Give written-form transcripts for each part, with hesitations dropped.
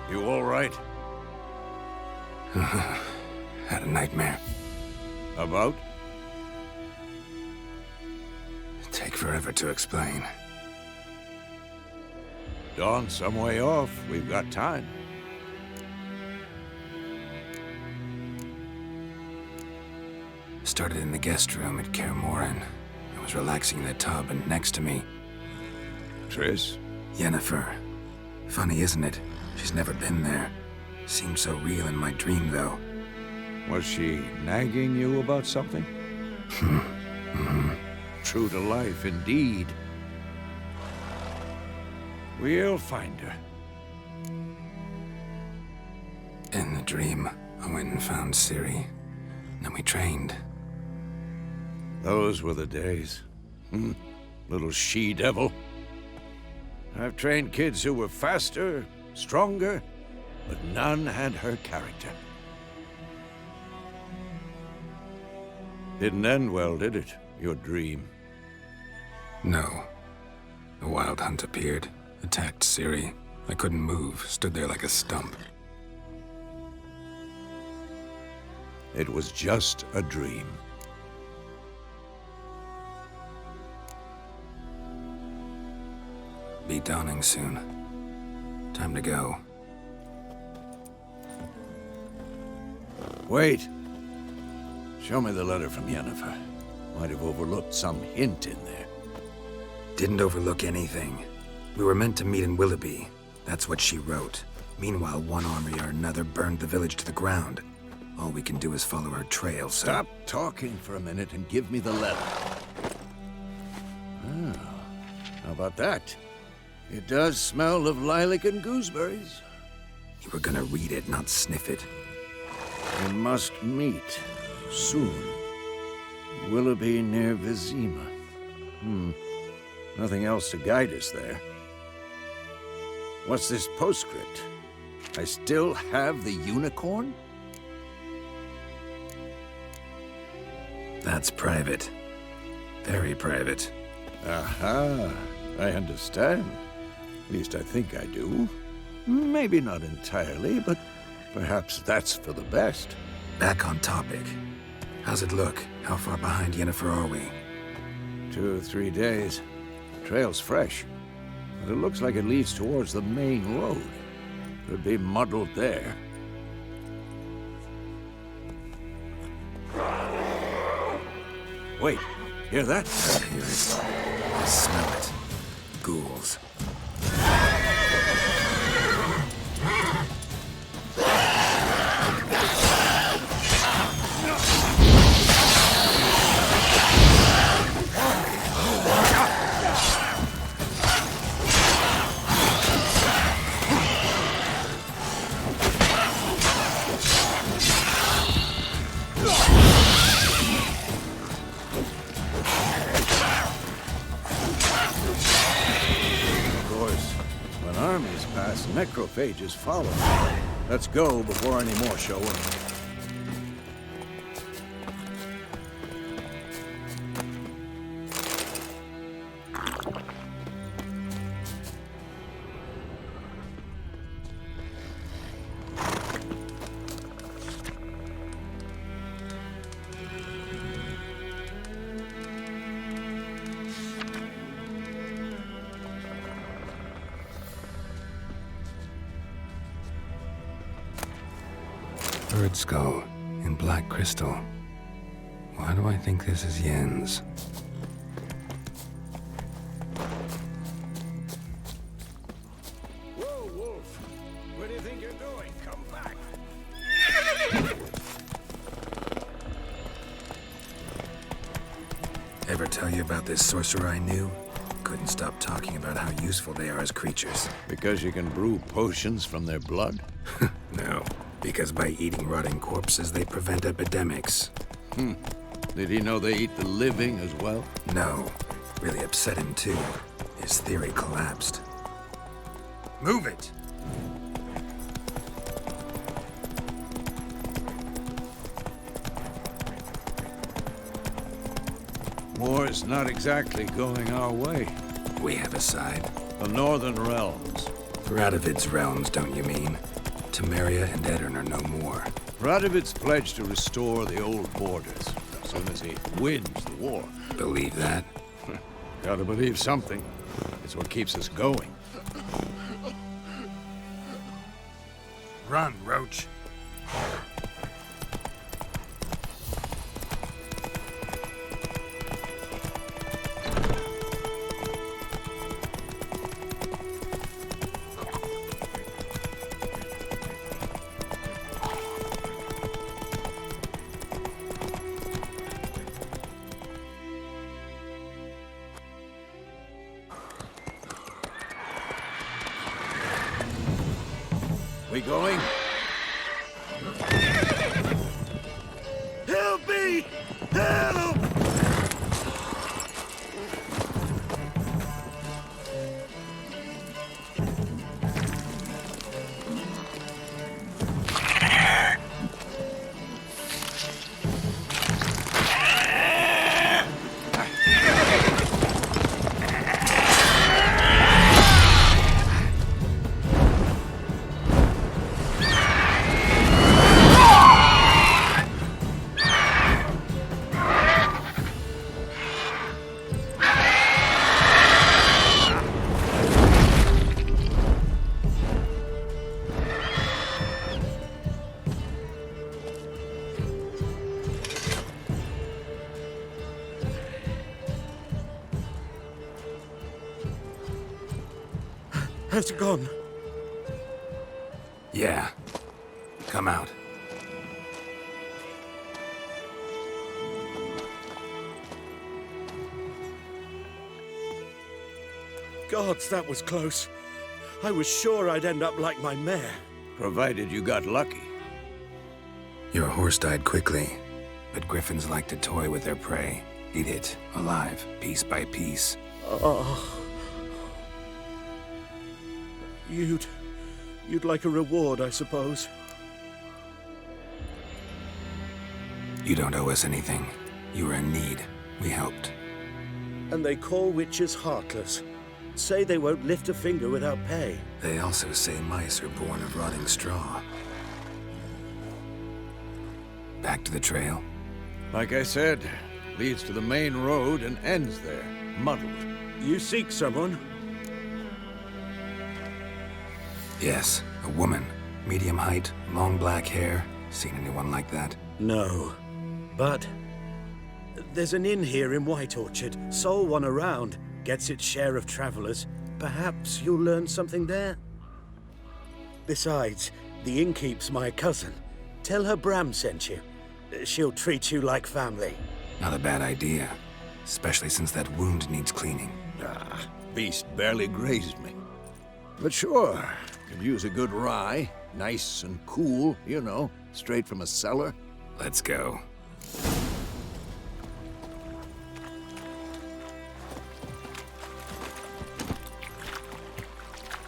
You all right? Had a nightmare. About? Take forever to explain. Dawn's some way off. We've got time. Started in the guest room at Kaer Morhen. I was relaxing in the tub, and next to me, Triss? Yennefer. Funny, isn't it? She's never been there. Seemed so real in my dream, though. Was she nagging you about something? True to life, indeed. We'll find her. In the dream, I went and found Ciri. Then we trained. Those were the days. Little she-devil. I've trained kids who were faster, stronger, but none had her character. Didn't end well, did it? Your dream? No. The Wild Hunt appeared, attacked Ciri. I couldn't move, stood there like a stump. It was just a dream. Be dawning soon. Time to go. Wait. Show me the letter from Yennefer. Might have overlooked some hint in there. Didn't overlook anything. We were meant to meet in Willoughby. That's what she wrote. Meanwhile, one army or another burned the village to the ground. All we can do is follow her trail, so... Stop talking for a minute and give me the letter. Oh, how about that? It does smell of lilac and gooseberries. You were gonna read it, not sniff it. We must meet soon. Willoughby near Vizima. Nothing else to guide us there. What's this postscript? I still have the unicorn? That's private. Very private. Aha, I understand. At least I think I do. Maybe not entirely, but perhaps that's for the best. Back on topic. How's it look? How far behind Yennefer are we? 2 or 3 days. Trail's fresh, but it looks like it leads towards the main road. Could be muddled there. Wait, hear that? I hear it. I smell it. Ghouls. Necrophages follow. Let's go before any more show up. Bird skull in black crystal. Why do I think this is Yen's? Whoa, Wolf! Where do you think you're going? Come back! Ever tell you about this sorcerer I knew? Couldn't stop talking about how useful they are as creatures. Because you can brew potions from their blood? No, because by eating rotting corpses, they prevent epidemics. Did he know they eat the living as well? No. Really upset him, too. His theory collapsed. Move it! War's not exactly going our way. We have a side. The Northern Realms. Radovid's realms, don't you mean? Temeria and Edirn are no more. Radovid's pledged to restore the old borders as soon as he wins the war. Believe that? Gotta believe something. It's what keeps us going. Run, Roach. We going? Help me! Help! Has it gone? Yeah. Come out. Gods, that was close. I was sure I'd end up like my mare. Provided you got lucky. Your horse died quickly, but griffins like to toy with their prey. Eat it, alive, piece by piece. Oh. You'd like a reward, I suppose. You don't owe us anything. You were in need. We helped. And they call witches heartless. Say they won't lift a finger without pay. They also say mice are born of rotting straw. Back to the trail? Like I said, leads to the main road and ends there, muddled. You seek someone? Yes, a woman. Medium height, long black hair. Seen anyone like that? No. But there's an inn here in White Orchard. Sole one around. Gets its share of travelers. Perhaps you'll learn something there? Besides, the innkeep's my cousin. Tell her Bram sent you. She'll treat you like family. Not a bad idea. Especially since that wound needs cleaning. Ah, beast barely grazed me. But sure, could use a good rye. Nice and cool, you know, straight from a cellar. Let's go.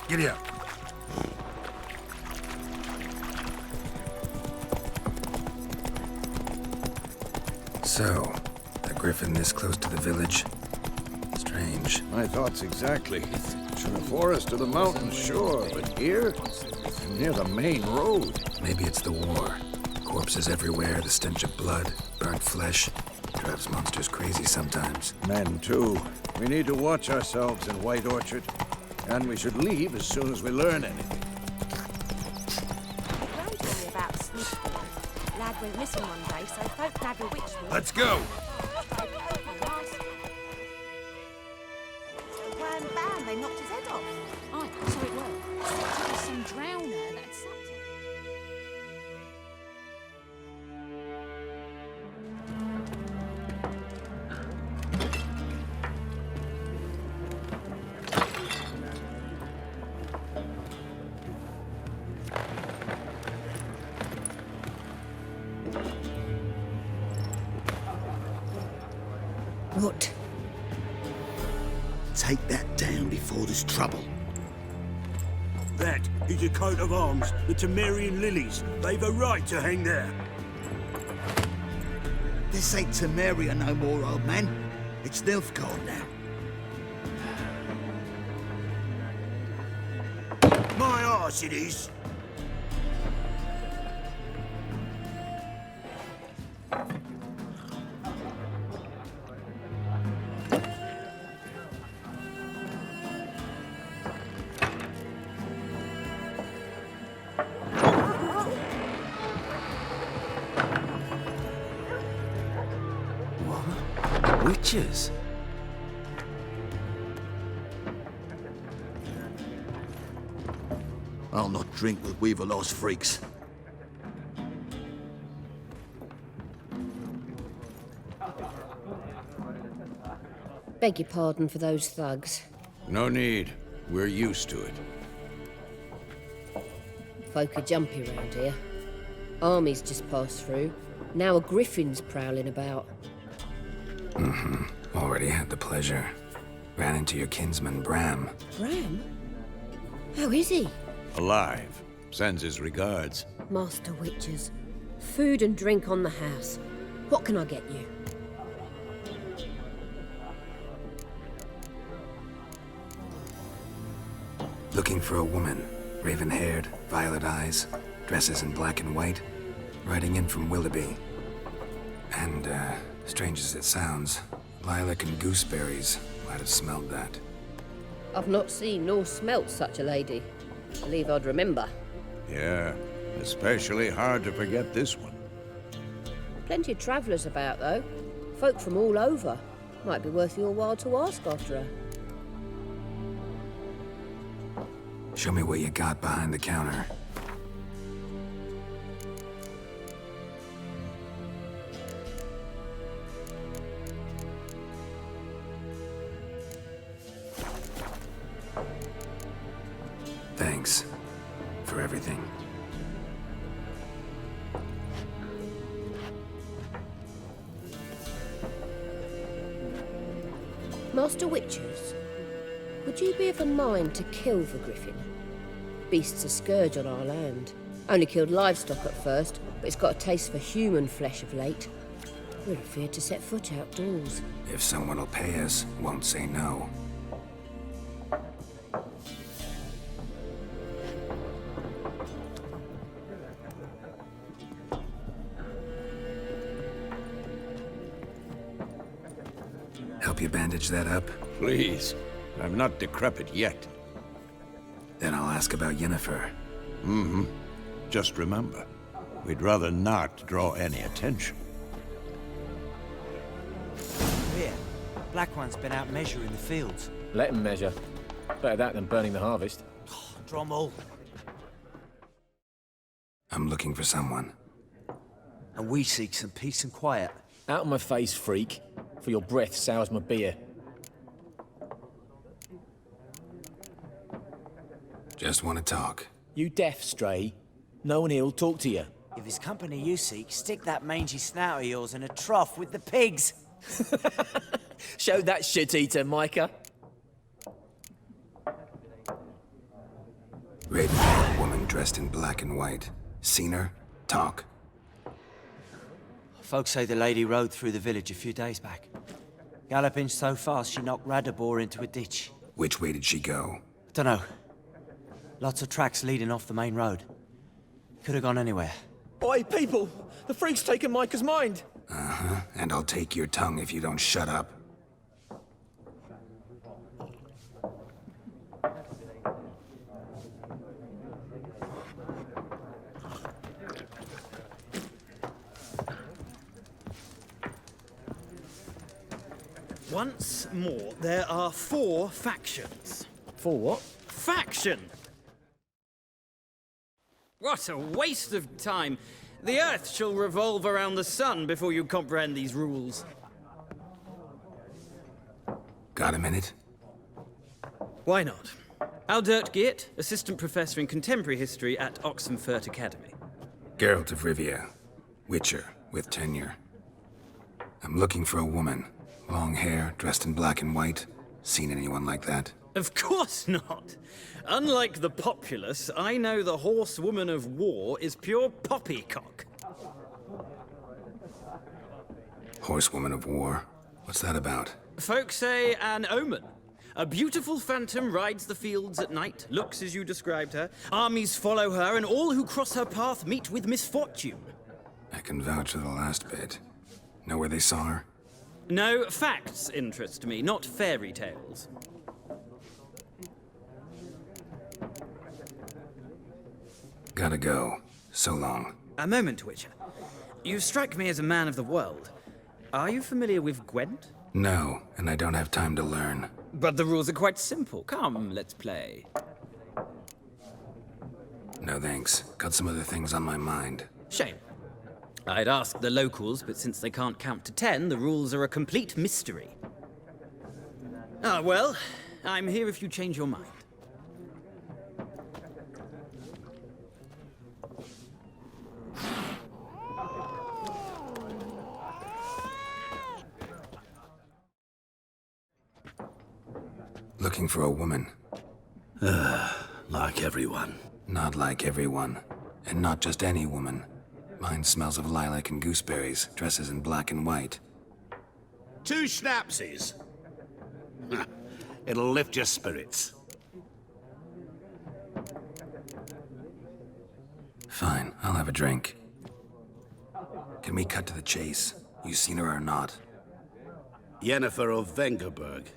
Giddy up. So, a griffin this close to the village? Strange. My thoughts exactly. In the forest or the mountains, sure, but here? Near the main road. Maybe it's the war. Corpses everywhere, the stench of blood, burnt flesh. Drives monsters crazy sometimes. Men, too. We need to watch ourselves in White Orchard. And we should leave as soon as we learn anything. Ray told me about Sneakboy. Lad went missing one day, so folk had a witch walk. Let's go! So wham bam, they knocked his head off. Aye, so it was. It was some drowner that sacked him. What? Take that down before there's trouble. That is a coat of arms, the Temerian lilies. They've a right to hang there. This ain't Temeria no more, old man. It's Nilfgaard now. farce it is. Witches? I'll not drink with Weaver-lost freaks. Beg your pardon for those thugs. No need. We're used to it. Folk are jumpy round here. Armies just passed through. Now a griffin's prowling about. Already had the pleasure. Ran into your kinsman, Bram. Bram? How is he? Alive. Sends his regards. Master Witches. Food and drink on the house. What can I get you? Looking for a woman. Raven-haired, violet eyes, dresses in black and white. Riding in from Willoughby. And, strange as it sounds, lilac and gooseberries might have smelled that. I've not seen nor smelt such a lady. Believe I'd remember. Yeah, especially hard to forget this one. Plenty of travellers about, though. Folk from all over. Might be worth your while to ask after her. Show me what you got behind the counter. Thanks for everything. Master Witches, would you be of a mind to kill the griffin? Beast's a scourge on our land. Only killed livestock at first, but it's got a taste for human flesh of late. We're afeard to set foot outdoors. If someone will pay us, won't say no. Help you bandage that up? Please. I'm not decrepit yet. Then I'll ask about Yennefer. Just remember, we'd rather not draw any attention. Here, Black One's been out measuring the fields. Let him measure. Better that than burning the harvest. Drommel. I'm looking for someone. And we seek some peace and quiet. Out of my face, freak. For your breath sours my beer. Just want to talk. You deaf, Stray? No one here'll talk to you. If it's company you seek, stick that mangy snout of yours in a trough with the pigs. Show that shit-eater, Micah. Raven, woman dressed in black and white. Seen her? Talk. Folks say the lady rode through the village a few days back. Galloping so fast she knocked Radabor into a ditch. Which way did she go? Dunno. Lots of tracks leading off the main road. Could have gone anywhere. Oi, people! The freak's taken Micah's mind! And I'll take your tongue if you don't shut up. Once more, there are 4 factions. For what? Faction! What a waste of time! The Earth shall revolve around the sun before you comprehend these rules. Got a minute? Why not? Aldert Geert, Assistant Professor in Contemporary History at Oxenfurt Academy. Geralt of Rivia. Witcher, with tenure. I'm looking for a woman. Long hair, dressed in black and white. Seen anyone like that? Of course not! Unlike the populace, I know the horsewoman of war is pure poppycock. Horsewoman of war? What's that about? Folk say an omen. A beautiful phantom rides the fields at night, looks as you described her. Armies follow her, and all who cross her path meet with misfortune. I can vouch for the last bit. Know where they saw her? No, facts interest me, not fairy tales. Gotta go. So long. A moment, Witcher. You strike me as a man of the world. Are you familiar with Gwent? No, and I don't have time to learn. But the rules are quite simple. Come, let's play. No thanks. Got some other things on my mind. Shame. I'd ask the locals, but since they can't count to 10, the rules are a complete mystery. Ah, well, I'm here if you change your mind. Looking for a woman. Like everyone. Not like everyone. And not just any woman. Mine smells of lilac and gooseberries, dresses in black and white. 2 schnapsies. It'll lift your spirits. Fine, I'll have a drink. Can we cut to the chase? You seen her or not? Yennefer of Vengerberg.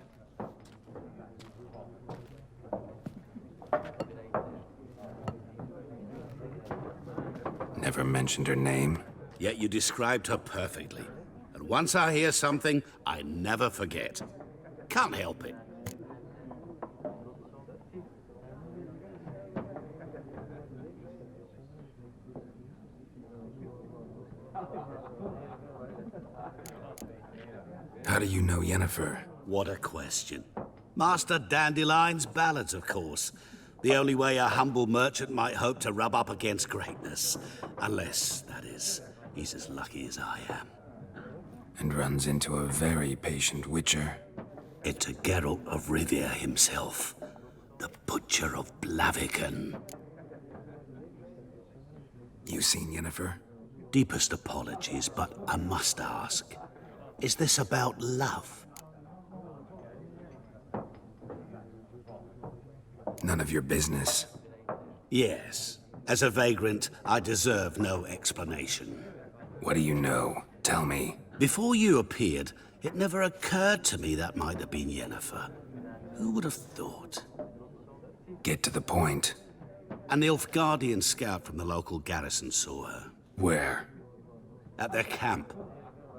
Never mentioned her name. Yet you described her perfectly. And once I hear something, I never forget. Can't help it. How do you know Yennefer? What a question. Master Dandelion's ballads, of course. The only way a humble merchant might hope to rub up against greatness. Unless, that is, he's as lucky as I am. And runs into a very patient witcher. It's Geralt of Rivia himself. The Butcher of Blaviken. You seen Yennefer? Deepest apologies, but I must ask. Is this about love? None of your business. Yes. As a vagrant, I deserve no explanation. What do you know? Tell me. Before you appeared, it never occurred to me that might have been Yennefer. Who would have thought? Get to the point. An Nilfgaardian scout from the local garrison saw her. Where? At their camp.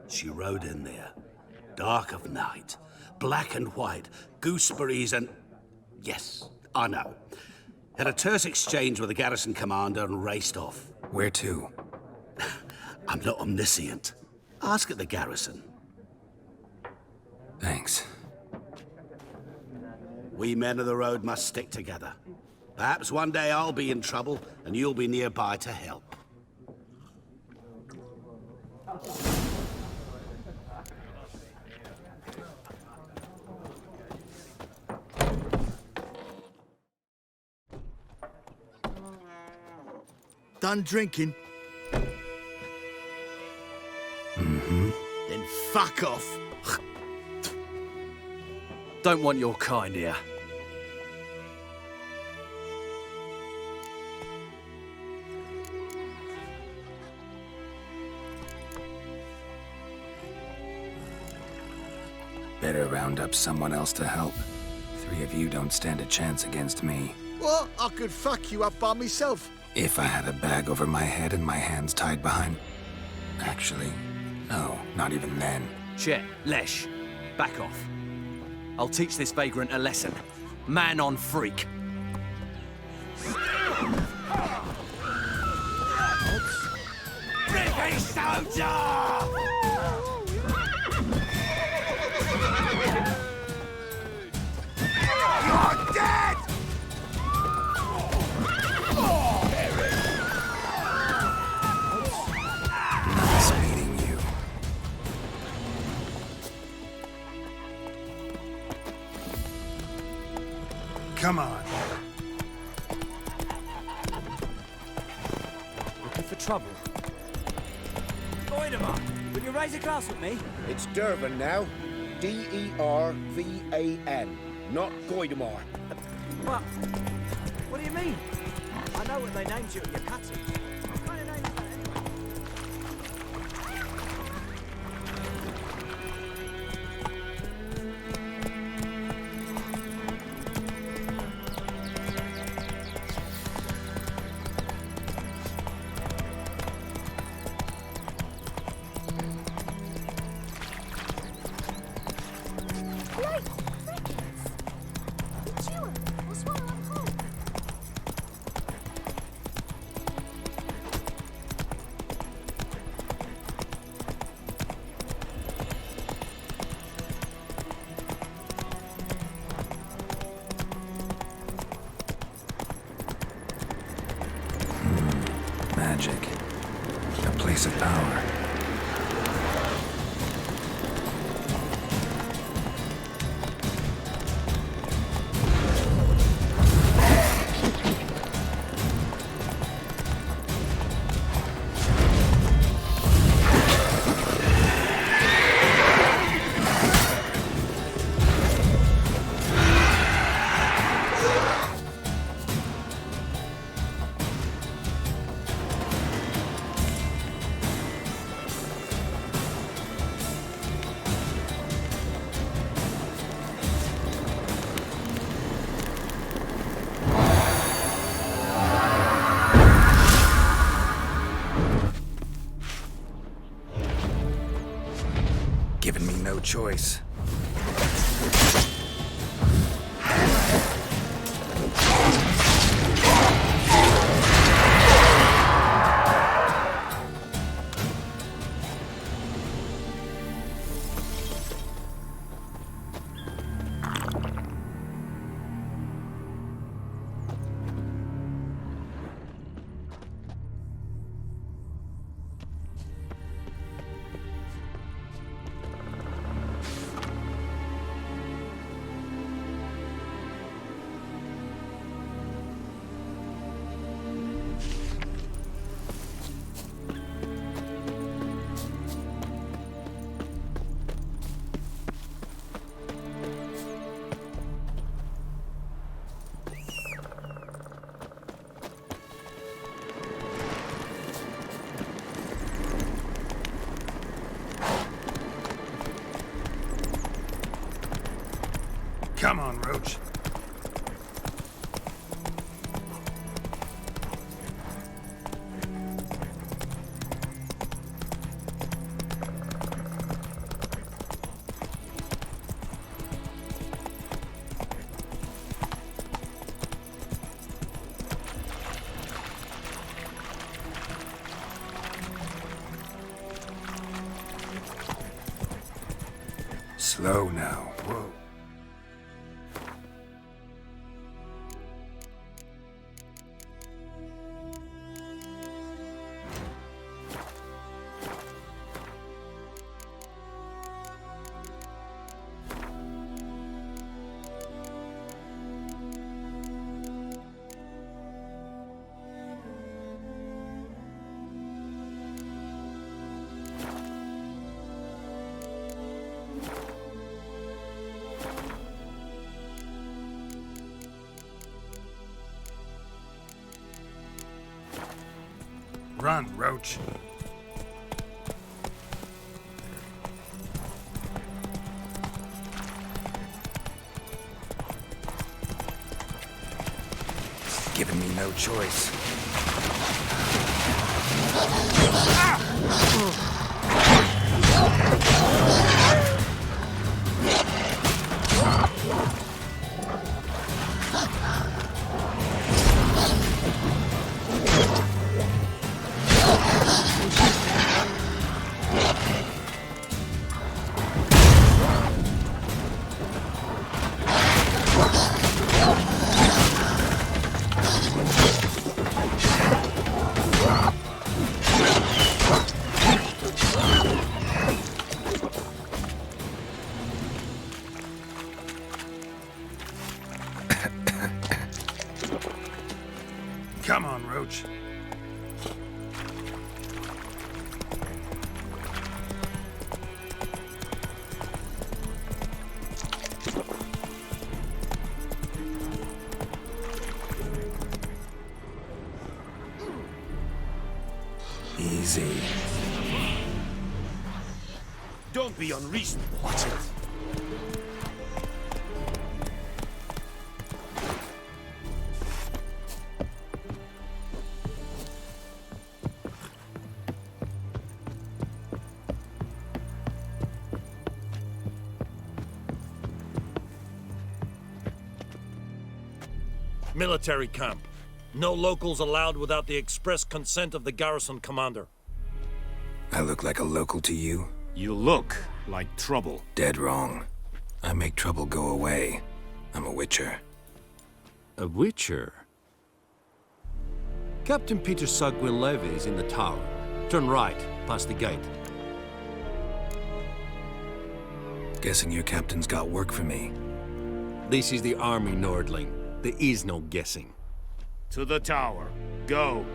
She rode in there. Dark of night. Black and white. Gooseberries and... Yes, I know. Had a terse exchange with the garrison commander and raced off. Where to? I'm not omniscient. Ask at the garrison. Thanks. We men of the road must stick together. Perhaps one day I'll be in trouble and you'll be nearby to help. Done drinking? Mm-hmm. Then fuck off. Don't want your kind here. Better round up someone else to help. 3 of you don't stand a chance against me. What? I could fuck you up by myself. If I had a bag over my head and my hands tied behind... Actually, no, not even then. Shit, Lesh, back off. I'll teach this vagrant a lesson. Man on freak. Rippy soldier! You're dead! Nice meeting you. Come on. Looking for trouble? Oidemar, will you raise a glass with me? It's Dervan now. D-E-R-V-A-N. not Goidemar. What? What do you mean? I know what they named you at your cutting. What kind of name is that anyway? Magic. A place of power. Given me no choice. Come on, Roach. Slow now. Whoa. Run, Roach. Giving me no choice. Come on, Roach. see. Don't be unreasonable. Watch it. Military camp. No locals allowed without the express consent of the garrison commander. I look like a local to you? You look like trouble. Dead wrong. I make trouble go away. I'm a witcher. A witcher? Captain Peter Aescwyn Levy is in the tower. Turn right, past the gate. Guessing your captain's got work for me. This is the army, Nordling. There is no guessing. To the tower. Go.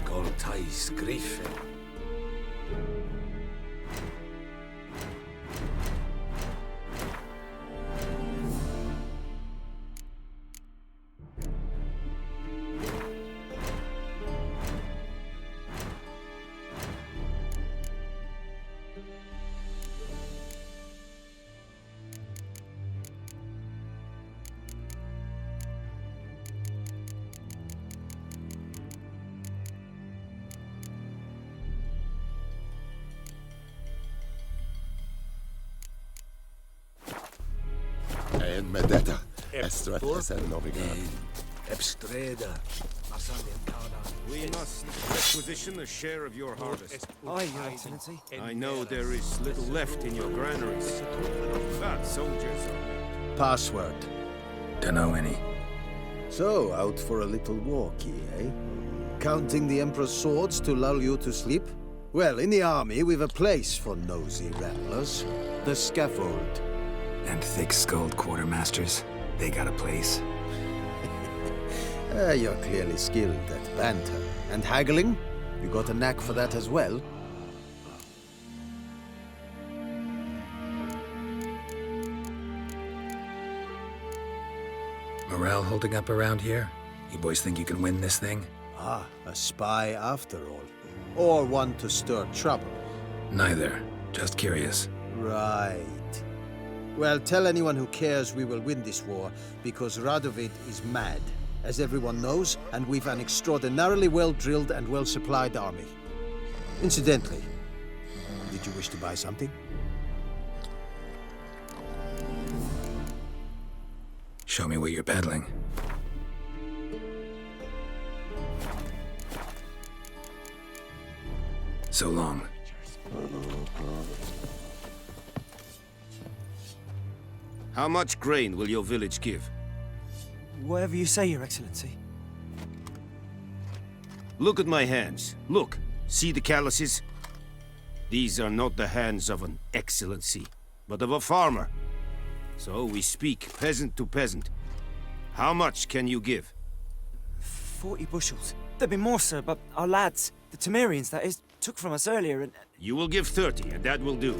Goltais Griffin. En medetta, estrat eser novigrad. Ebstreda. We must requisition a share of your harvest. Aye, Your Excellency. I know there is little left in your granaries. But soldiers are... Password. Dunno any. So, out for a little walkie, eh? Counting the Emperor's swords to lull you to sleep? Well, in the army, we've a place for nosy ramblers. The scaffold. And thick-skulled quartermasters. They got a place. You're clearly skilled at banter. And haggling? You got a knack for that as well? Morale holding up around here? You boys think you can win this thing? Ah, a spy after all. Or one to stir trouble. Neither. Just curious. Right. Well, tell anyone who cares we will win this war, because Radovid is mad, as everyone knows, and we've an extraordinarily well-drilled and well-supplied army. Incidentally, did you wish to buy something? Show me what you're peddling. So long. How much grain will your village give? Whatever you say, Your Excellency. Look at my hands. Look. See the calluses? These are not the hands of an excellency, but of a farmer. So we speak peasant to peasant. How much can you give? 40 bushels. There'd be more, sir, but our lads, the Temerians, that is, took from us earlier and... You will give 30, and that will do.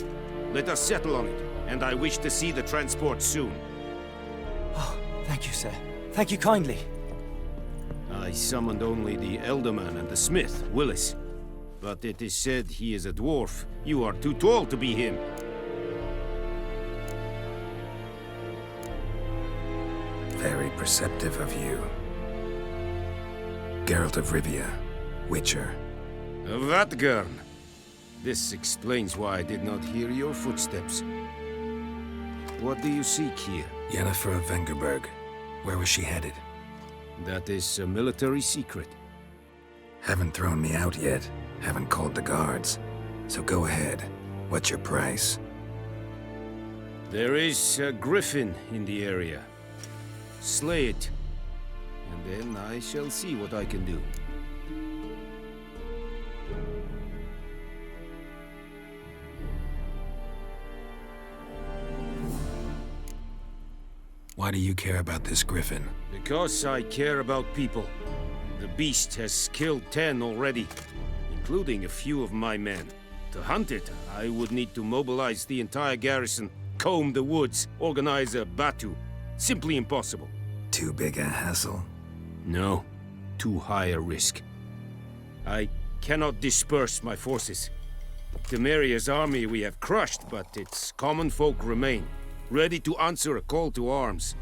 Let us settle on it, and I wish to see the transport soon. Oh, thank you, sir. Thank you kindly. I summoned only the Elderman and the smith, Willis. But it is said he is a dwarf. You are too tall to be him. Very perceptive of you. Geralt of Rivia, Witcher. Vatgern. This explains why I did not hear your footsteps. What do you seek here? Yennefer of Vengerberg. Where was she headed? That is a military secret. Haven't thrown me out yet. Haven't called the guards. So go ahead. What's your price? There is a griffin in the area. Slay it, and then I shall see what I can do. Why do you care about this griffin? Because I care about people. The beast has killed 10 already, including a few of my men. To hunt it, I would need to mobilize the entire garrison, comb the woods, organize a battue. Simply impossible. Too big a hassle? No, too high a risk. I cannot disperse my forces. Temeria's army we have crushed, but its common folk remain, ready to answer a call to arms.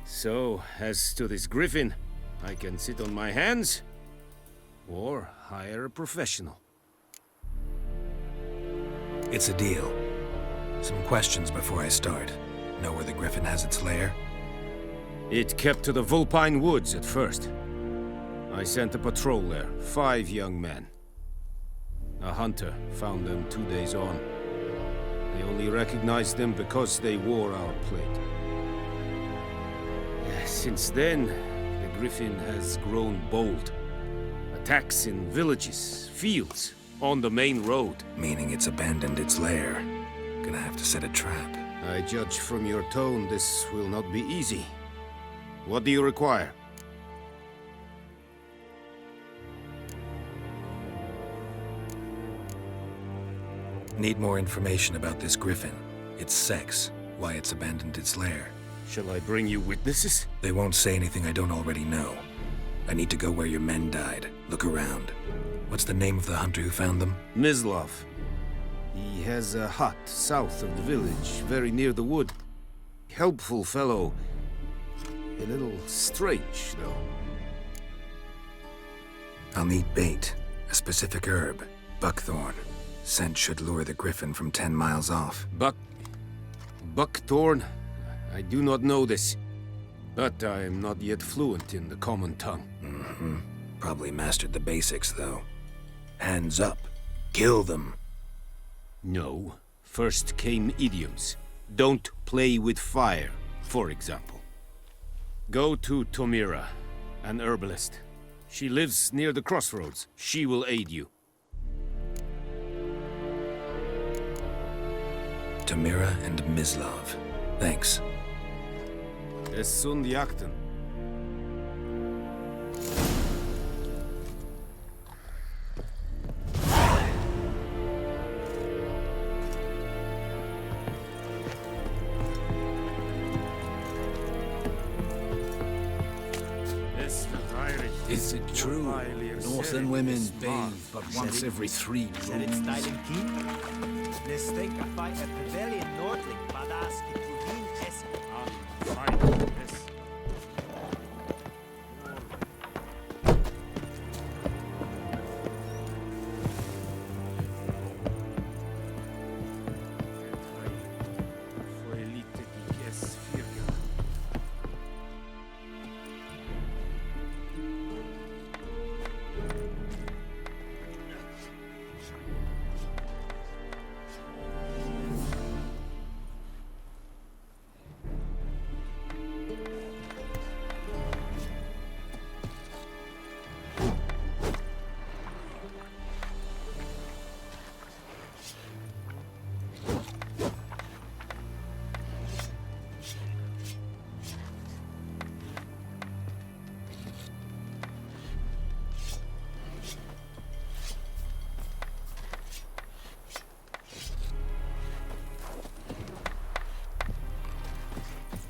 So, as to this griffin, I can sit on my hands, or hire a professional. It's a deal. Some questions before I start. Know where the griffin has its lair? It kept to the Vulpine Woods at first. I sent a patrol there, 5 young men. A hunter found them 2 days on. They only recognized them because they wore our plate. Since then, the griffin has grown bold. Attacks in villages, fields, on the main road. Meaning it's abandoned its lair. Gonna have to set a trap. I judge from your tone this will not be easy. What do you require? Need more information about this griffin. Its sex, why it's abandoned its lair. Shall I bring you witnesses? They won't say anything I don't already know. I need to go where your men died. Look around. What's the name of the hunter who found them? Mislav. He has a hut south of the village, very near the wood. Helpful fellow. A little strange, though. I'll need bait. A specific herb. Buckthorn. Scent should lure the griffin from 10 miles off. Buckthorn? I do not know this. But I am not yet fluent in the common tongue. Mm-hmm. Probably mastered the basics, though. Hands up. Kill them. No. First came idioms. Don't play with fire, for example. Go to Tomira, an herbalist. She lives near the crossroads. She will aid you. Tomira and Mislav. Thanks. Es sunt jakten. Is it true? Northern women bathe but once every 3 moons? Let's take a fight at Pavilion Nordling, badass Kipudin Aescwyn.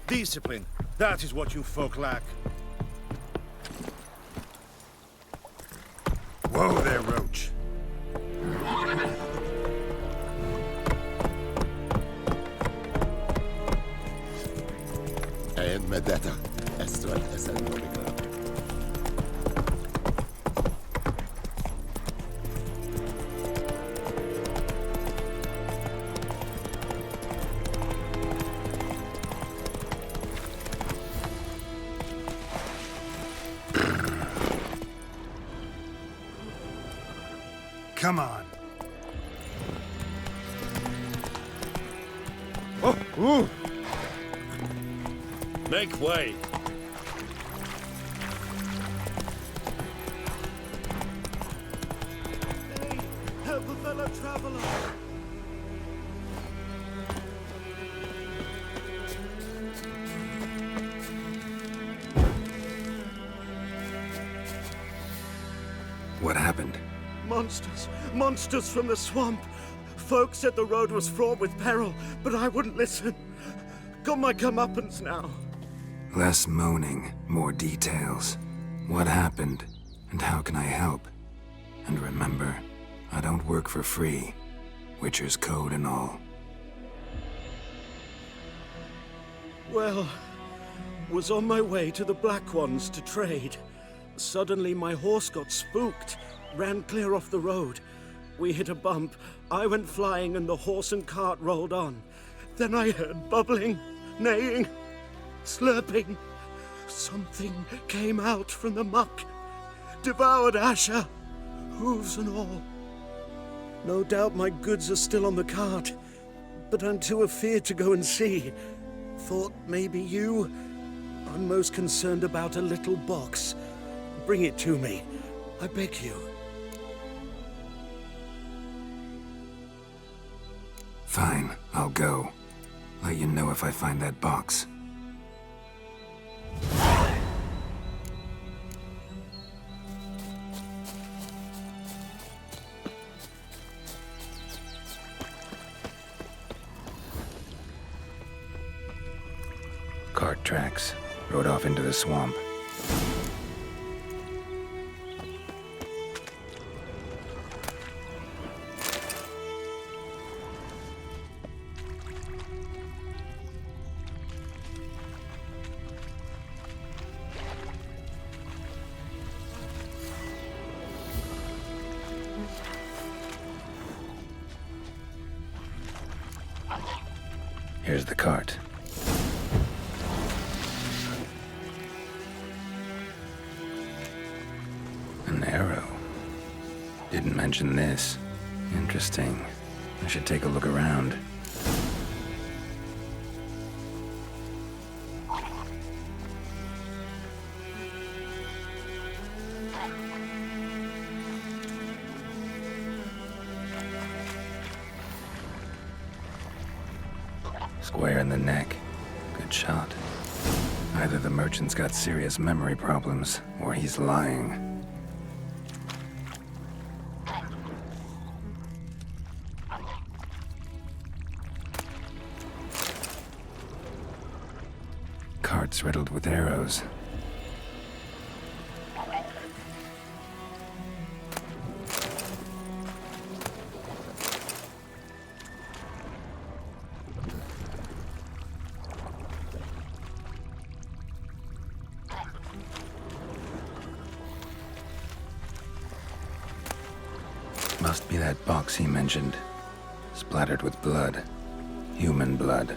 Discipline. That is what you folk lack. Whoa there, Roach. And Medetta. Aescwyn is an Omicron. Come on. Make way. Help a fellow traveler! What happened? Monsters! Monsters from the swamp! Folk said the road was fraught with peril, but I wouldn't listen. Got my comeuppance now. Less moaning, more details. What happened, and how can I help? And remember, I don't work for free. Witcher's code and all. Well, was on my way to the Black Ones to trade. Suddenly my horse got spooked, ran clear off the road. We hit a bump, I went flying and the horse and cart rolled on. Then I heard bubbling, neighing, slurping. Something came out from the muck, devoured Asher, hooves and all. No doubt my goods are still on the cart, but I'm too afeard to go and see. Thought maybe you. I'm most concerned about a little box. Bring it to me, I beg you. Fine, I'll go. Let you know if I find that box. Cart tracks. Rode off into the swamp. Here's the cart. An arrow. Didn't mention this. Interesting. I should take a look around. Square in the neck. Good shot. Either the merchant's got serious memory problems, or he's lying. Cart's riddled with arrows. Must be that box he mentioned. Splattered with blood. Human blood.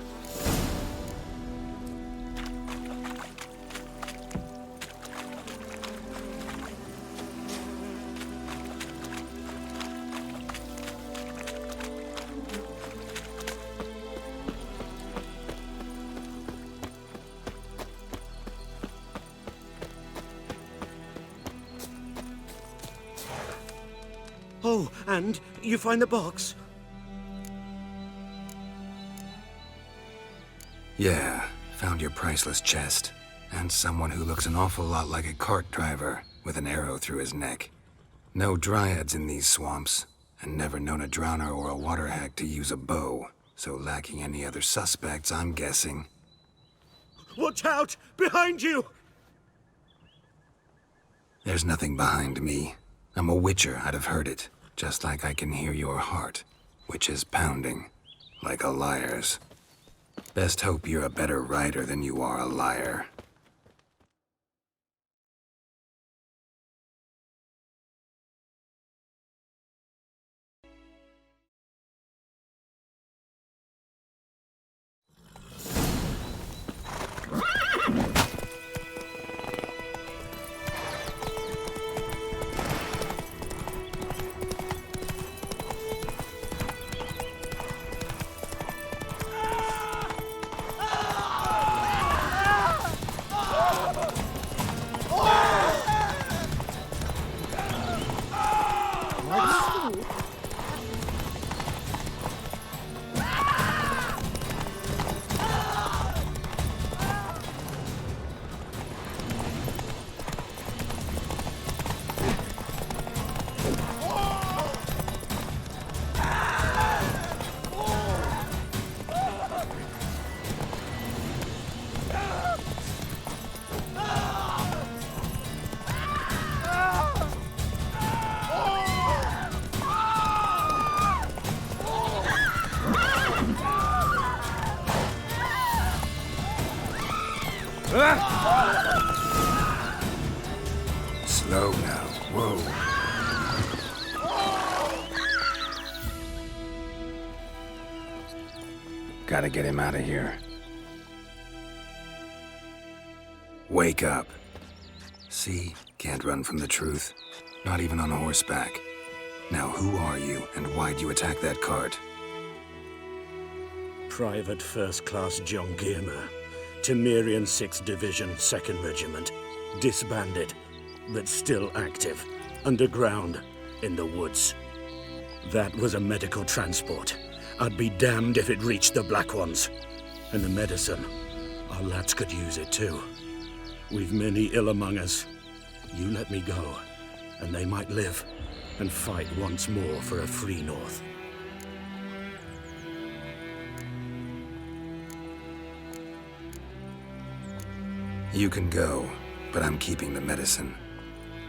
Oh, and you find the box? Yeah, found your priceless chest. And someone who looks an awful lot like a cart driver, with an arrow through his neck. No dryads in these swamps, and never known a drowner or a water hack to use a bow. So lacking any other suspects, I'm guessing. Watch out! Behind you! There's nothing behind me. I'm a witcher, I'd have heard it. Just like I can hear your heart, which is pounding, like a liar's. Best hope you're a better rider than you are a liar. Slow now. Whoa. Gotta get him out of here. Wake up. See? Can't run from the truth. Not even on horseback. Now who are you, and why'd you attack that cart? Private First Class John Giermer, Temerian 6th Division, 2nd Regiment. Disbanded, but still active. Underground, in the woods. That was a medical transport. I'd be damned if it reached the Black Ones. And the medicine, our lads could use it too. We've many ill among us. You let me go, and they might live and fight once more for a free North. You can go, but I'm keeping the medicine.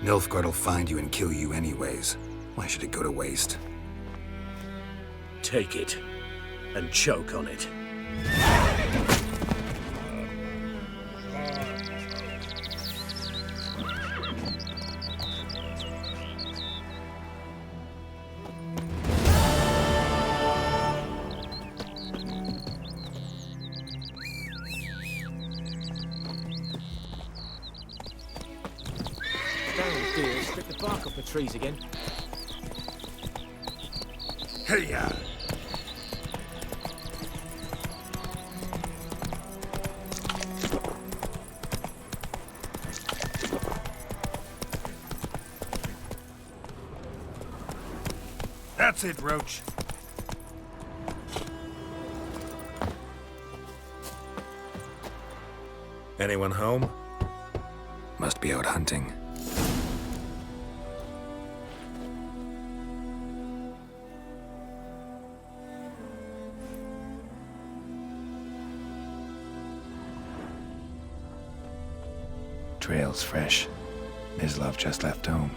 Nilfgaard'll find you and kill you anyways. Why should it go to waste? Take it, and choke on it. Dear, strip the bark off the trees again. Hey-ya! That's it, Roach. Anyone home? Must be out hunting. Trail's fresh. Mislav just left home.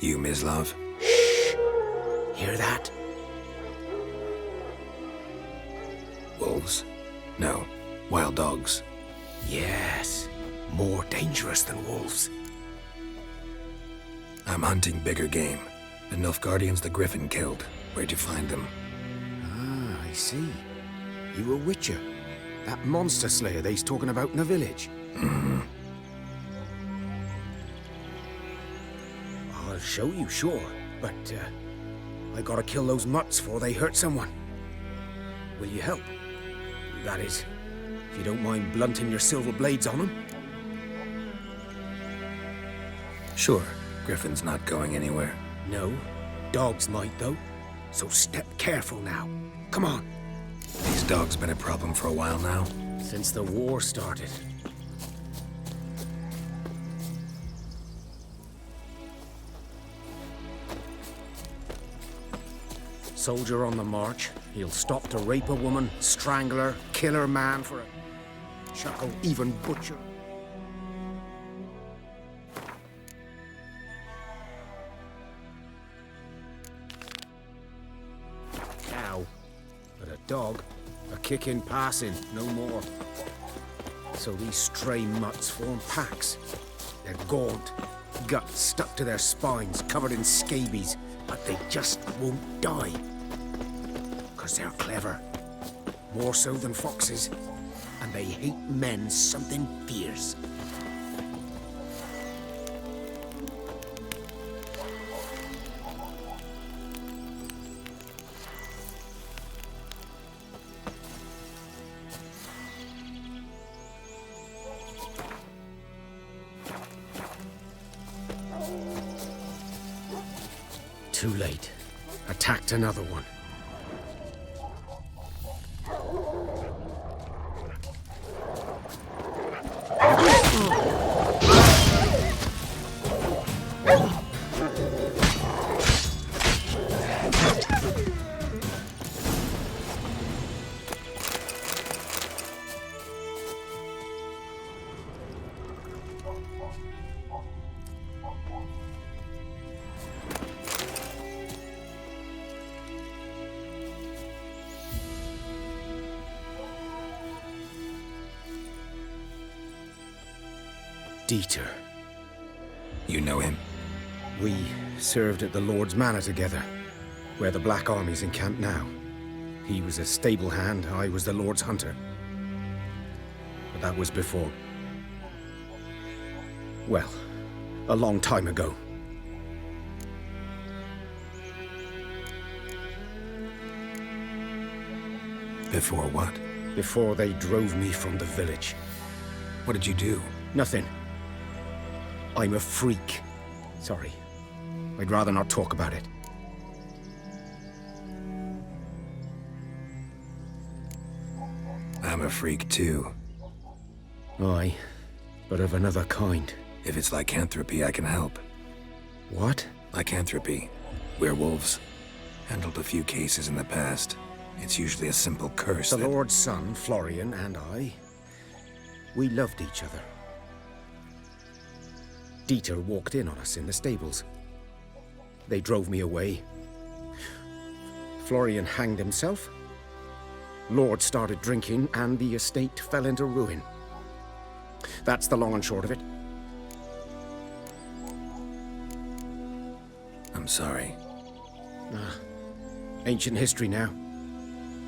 You, Mislav? Shh! Hear that? Wolves? No. Wild dogs. Yes. More dangerous than wolves. I'm hunting bigger game. The Nilfgaardians the Griffin killed. Where'd you find them? Ah, I see. You a witcher. That monster slayer they's talking about in the village. Mm-hmm. I'll show you, sure. But, I gotta kill those mutts before they hurt someone. Will you help? That is, if you don't mind blunting your silver blades on them. Sure. Griffin's not going anywhere. No. Dogs might, though. So step careful now. Come on. These dogs been a problem for a while now? Since the war started. Soldier on the march. He'll stop to rape a woman, strangle her, kill her man for a chuckle, even butcher. Cow. But a dog, a kick in passing, no more. So these stray mutts form packs. They're gaunt, guts stuck to their spines, covered in scabies, but they just won't die. 'Cause they're clever. More so than foxes. And they hate men something fierce. Too late. Attacked another one. Dieter. You know him? We served at the Lord's Manor together, where the Black Army's encamped now. He was a stable hand, I was the Lord's hunter. But that was before. Well, a long time ago. Before what? Before they drove me from the village. What did you do? Nothing. I'm a freak. Sorry. I'd rather not talk about it. I'm a freak too. Aye, but of another kind. If it's lycanthropy, I can help. What? Lycanthropy. Werewolves. Handled a few cases in the past. It's usually a simple curse The Lord's son, Florian, and I, we loved each other. Dieter walked in on us in the stables. They drove me away. Florian hanged himself. Lord started drinking, and the estate fell into ruin. That's the long and short of it. I'm sorry. Ancient history now.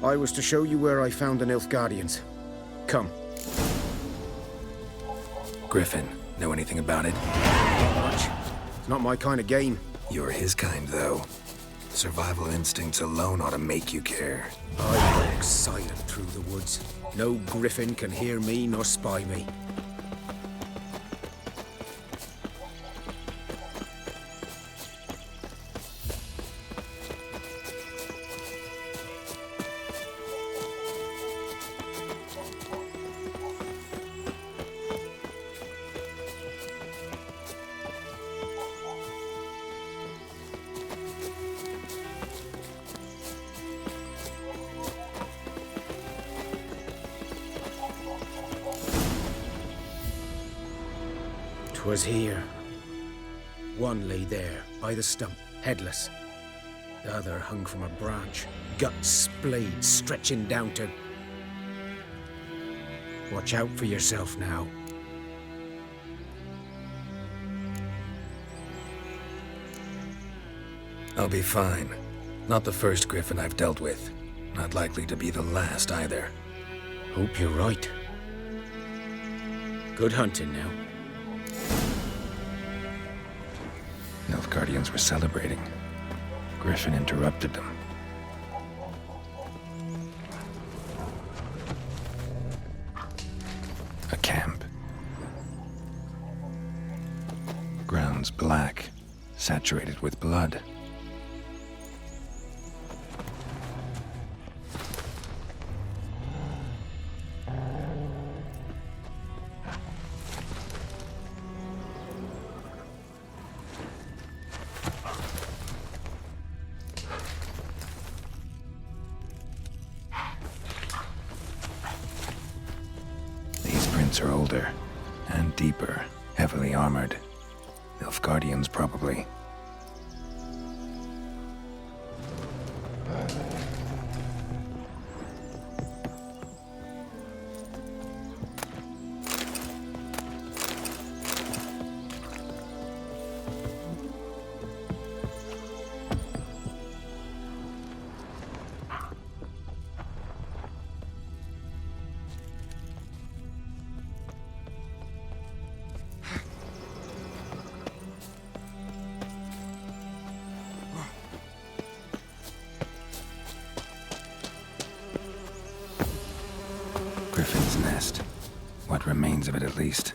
I was to show you where I found the Nilfgaardians. Come. Griffin, know anything about it? Not much. It's not my kind of game. You're his kind, though. Survival instincts alone ought to make you care. I walk silent through the woods. No griffin can hear me nor spy me. 'Twas here. One lay there, by the stump, headless. The other hung from a branch, guts splayed, stretching down to... Watch out for yourself now. I'll be fine. Not the first griffin I've dealt with. Not likely to be the last either. Hope you're right. Good hunting now. Nilfgaardians were celebrating. Griffin interrupted them. A camp. Grounds black, saturated with blood. Are older and deeper, heavily armored. Nilfgaardians, probably. Griffin's nest. What remains of it, at least.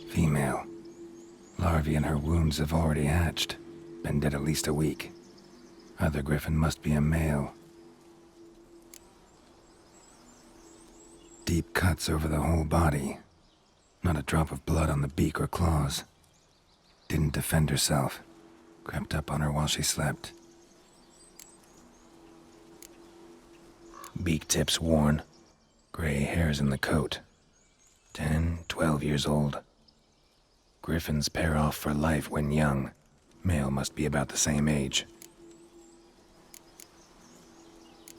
Female. Larvae in her wounds have already hatched. Been dead at least a week. Other griffin must be a male. Deep cuts over the whole body. Not a drop of blood on the beak or claws. Didn't defend herself. Crept up on her while she slept. Beak tips worn. Gray hairs in the coat. 10, 12 years old. Griffins pair off for life when young. Male must be about the same age.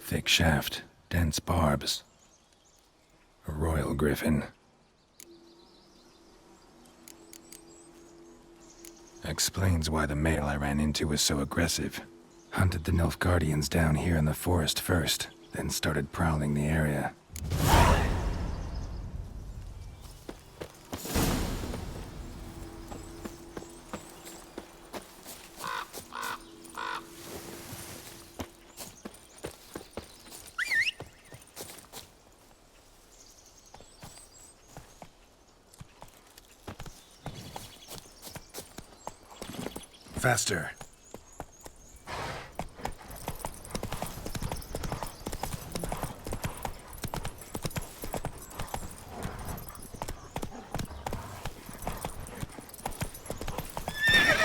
Thick shaft, dense barbs. A royal griffin. Explains why the male I ran into was so aggressive. Hunted the Nilfgaardians down here in the forest first, then started prowling the area. Faster.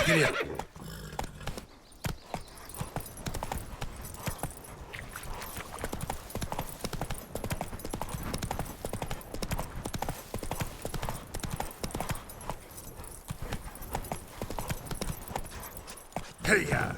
Giddy up. Hey-ya!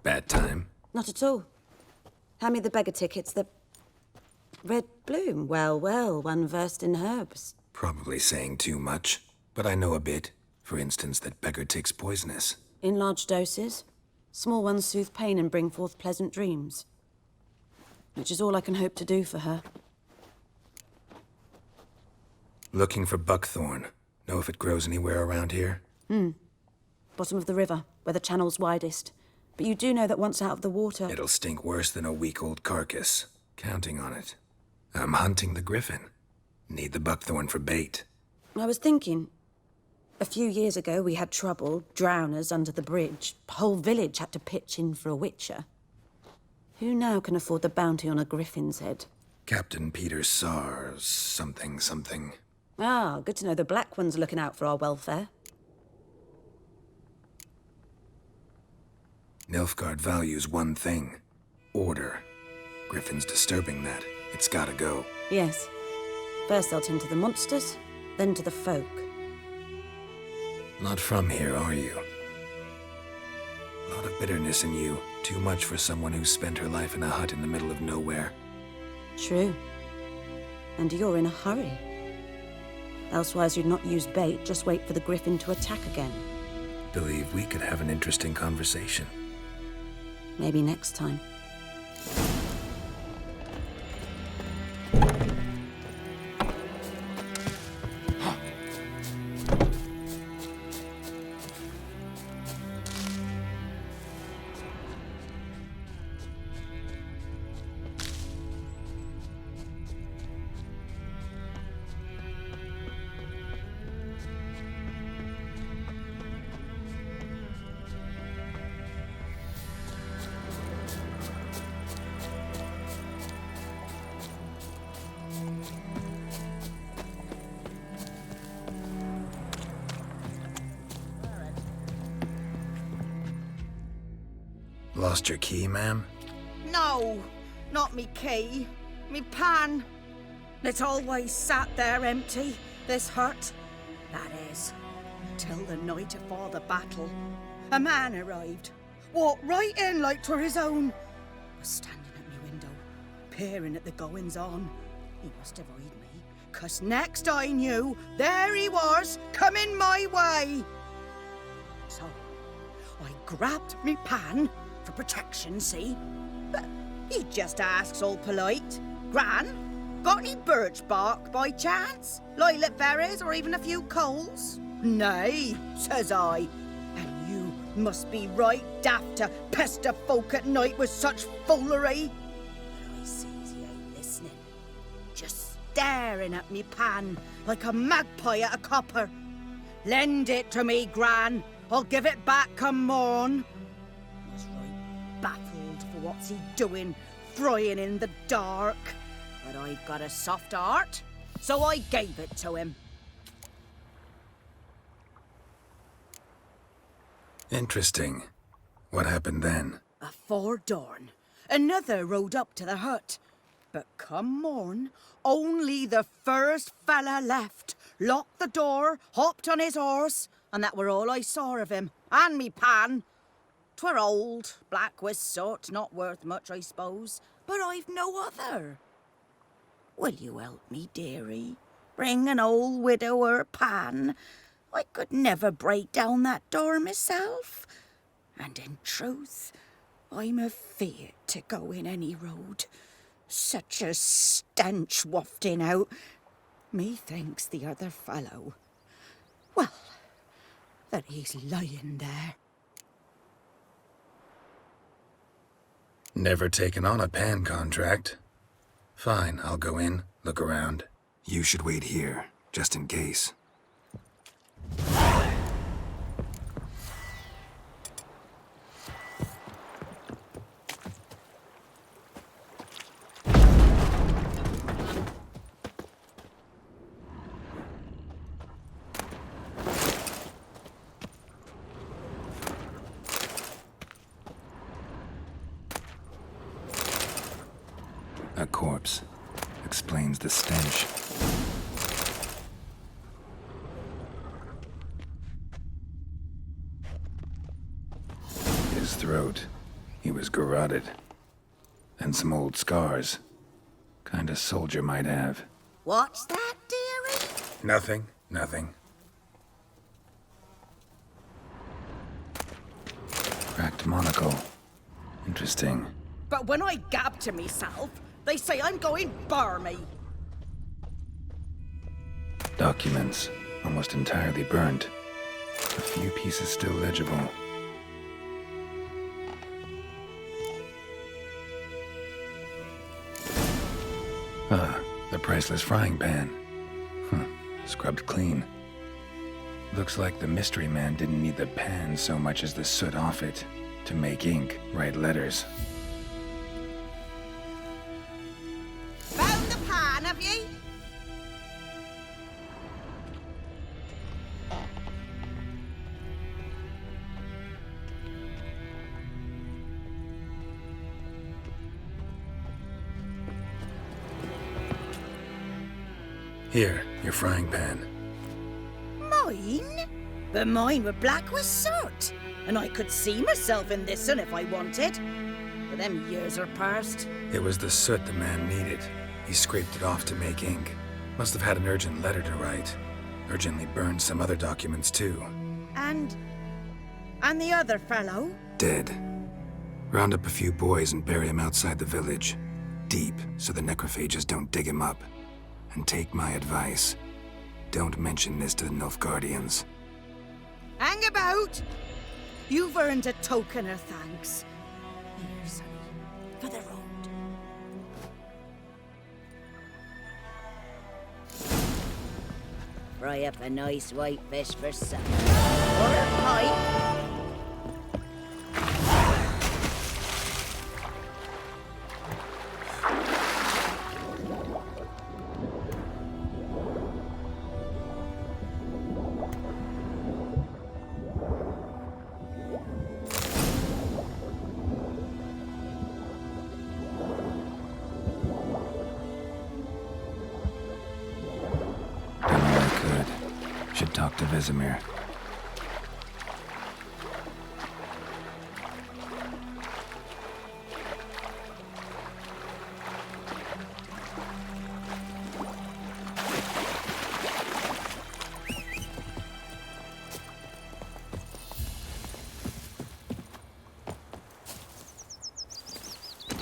Bad time? Not at all. Hand me the beggar tickets, the red bloom. Well, well, one versed in herbs. Probably saying too much, but I know a bit. For instance, that beggar tick's poisonous. In large doses. Small ones soothe pain and bring forth pleasant dreams. Which is all I can hope to do for her. Looking for buckthorn. Know if it grows anywhere around here? Bottom of the river, where the channel's widest. But you do know that once out of the water... It'll stink worse than a week-old carcass. Counting on it. I'm hunting the griffin. Need the buckthorn for bait. I was thinking... A few years ago, we had trouble, drowners under the bridge. The whole village had to pitch in for a witcher. Who now can afford the bounty on a griffin's head? Captain Peter Sars, something. Ah, good to know the Black One's looking out for our welfare. Nilfgaard values one thing. Order. Griffin's disturbing that. It's gotta go. Yes. First they'll tend to the monsters, then to the folk. Not from here, are you? A lot of bitterness in you. Too much for someone who spent her life in a hut in the middle of nowhere. True. And you're in a hurry. Elsewise you'd not use bait, just wait for the griffin to attack again. Believe we could have an interesting conversation. Maybe next time. Lost your key, ma'am? No, not me key. Me pan. It's always sat there empty, this hut. That is, till the night afore the battle. A man arrived. Walked right in like 'twere his own. Was standing at me window, peering at the goings-on. He must avoid me, 'cause next I knew, there he was, coming my way. So, I grabbed me pan for protection, see? But he just asks all polite, Gran, got any birch bark by chance? Lilac berries or even a few coals? Nay, says I, and you must be right daft to pester folk at night with such foolery. But I sees he ain't listening, just staring at me pan like a magpie at a copper. Lend it to me, Gran. I'll give it back come morn. I was right baffled for what's he doing, frying in the dark. But I've got a soft heart, so I gave it to him. Interesting. What happened then? Afore dawn, another rode up to the hut. But come morn, only the first fella left, locked the door, hopped on his horse, and that were all I saw of him, and me pan. 'Twere old, black with soot, not worth much, I suppose, but I've no other. Will you help me, dearie? Bring an old widower pan. I could never break down that door myself. And in truth, I'm afeard to go in any road. Such a stench wafting out. Methinks the other fellow, well, that he's lying there. Never taken on a pan contract. Fine, I'll go in, look around. You should wait here, just in case. A corpse. Explains the stench. His throat. He was garroted. And some old scars. Kind of soldier might have. What's that, dearie? Nothing. Cracked monocle. Interesting. But when I gab to myself, they say I'm going barmy. Documents. Almost entirely burnt. A few pieces still legible. Ah, the priceless frying pan. Scrubbed clean. Looks like the mystery man didn't need the pan so much as the soot off it to make ink, write letters. Found the pan, have ye? Here, your frying pan. Mine? But mine were black with soot, and I could see myself in this one if I wanted. But them years are past. It was the soot the man needed. He scraped it off to make ink. Must have had an urgent letter to write. Urgently burned some other documents too. And the other fellow? Dead. Round up a few boys and bury him outside the village. Deep, so the necrophages don't dig him up. And take my advice. Don't mention this to the Nilfgaardians. Hang about! You've earned a token of thanks. Here, sonny, for the road. Fry up a nice white fish for supper. Or a pipe. Should talk to Vesemir.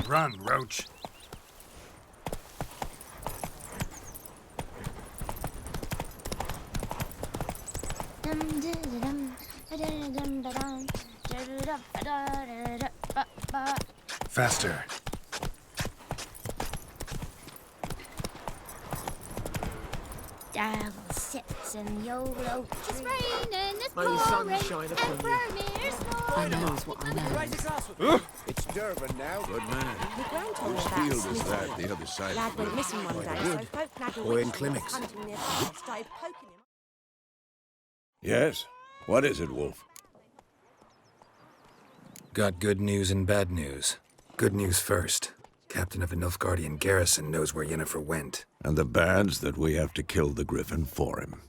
Run, Roach. Faster. Devil sits in the old oak tree. It's raining, it's May the pouring, sun shine and upon you. Vermeer's I snoring. knows what I know. It's Durban now. Good man. My grand told me Whose about field is Smithfield. that, the other side? Lad went missing one day, so folk nagged a Boy in witch that was clinics. hunting nearby, started poking him. Yes. What is it, Wolf? Got good news and bad news. Good news first. Captain of the Nilfgaardian garrison knows where Yennefer went. And the bad's that we have to kill the Griffin for him.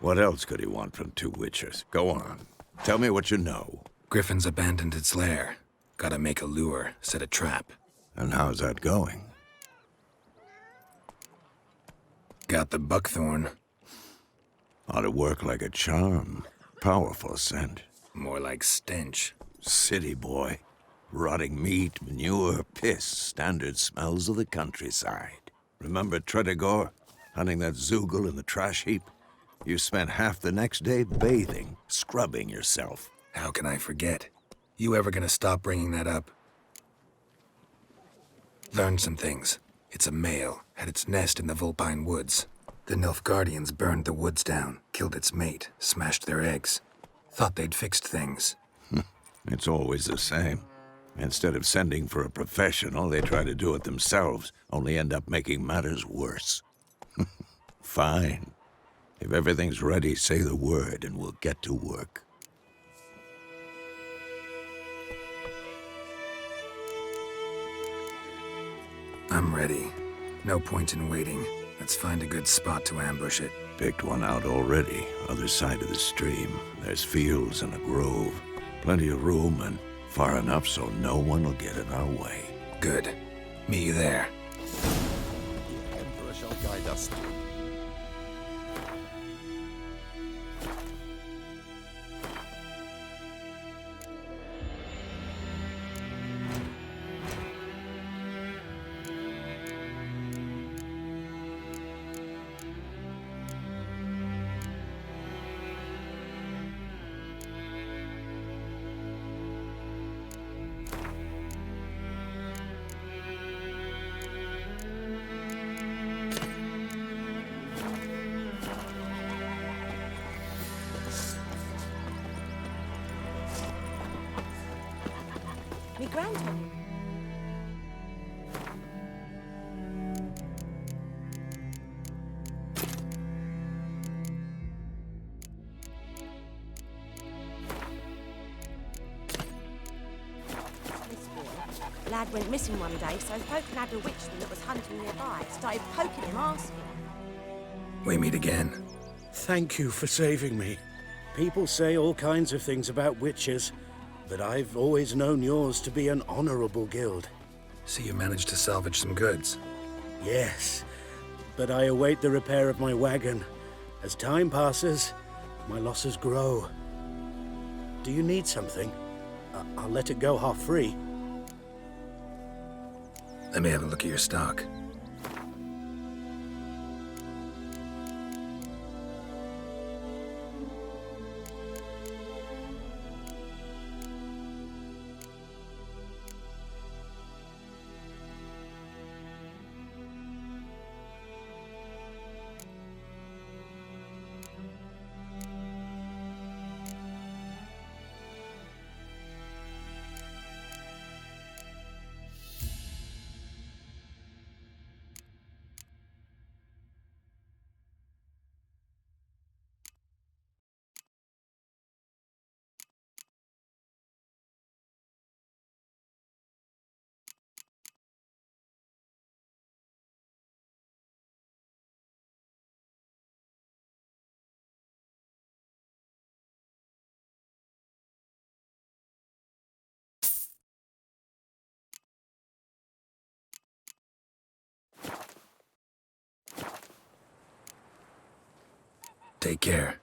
What else could he want from two witches? Go on. Tell me what you know. Griffin's abandoned its lair. Gotta make a lure, set a trap. And how's that going? Got the buckthorn. Ought to work like a charm. Powerful scent. More like stench. City boy. Rotting meat, manure, piss. Standard smells of the countryside. Remember Tredegor? Hunting that Zoogle in the trash heap? You spent half the next day bathing, scrubbing yourself. How can I forget? You ever gonna stop bringing that up? Learned some things. It's a male, had its nest in the Vulpine Woods. The Nilfgaardians burned the woods down, killed its mate, smashed their eggs. Thought they'd fixed things. It's always the same. Instead of sending for a professional, they try to do it themselves, only end up making matters worse. Fine. If everything's ready, say the word and we'll get to work. I'm ready. No point in waiting. Let's find a good spot to ambush it. Picked one out already, other side of the stream. There's fields and a grove. Plenty of room and far enough so no one will get in our way. Good. Meet you there. The Emperor shall guide us. Me grand told me. Lad went missing one day, so folk nagged a witch that was hunting nearby. Started poking him, asking. We meet again. Thank you for saving me. People say all kinds of things about witches, but I've always known yours to be an honorable guild. So you managed to salvage some goods? Yes, but I await the repair of my wagon. As time passes, my losses grow. Do you need something? I'll let it go half-free. Let me have a look at your stock. Take care.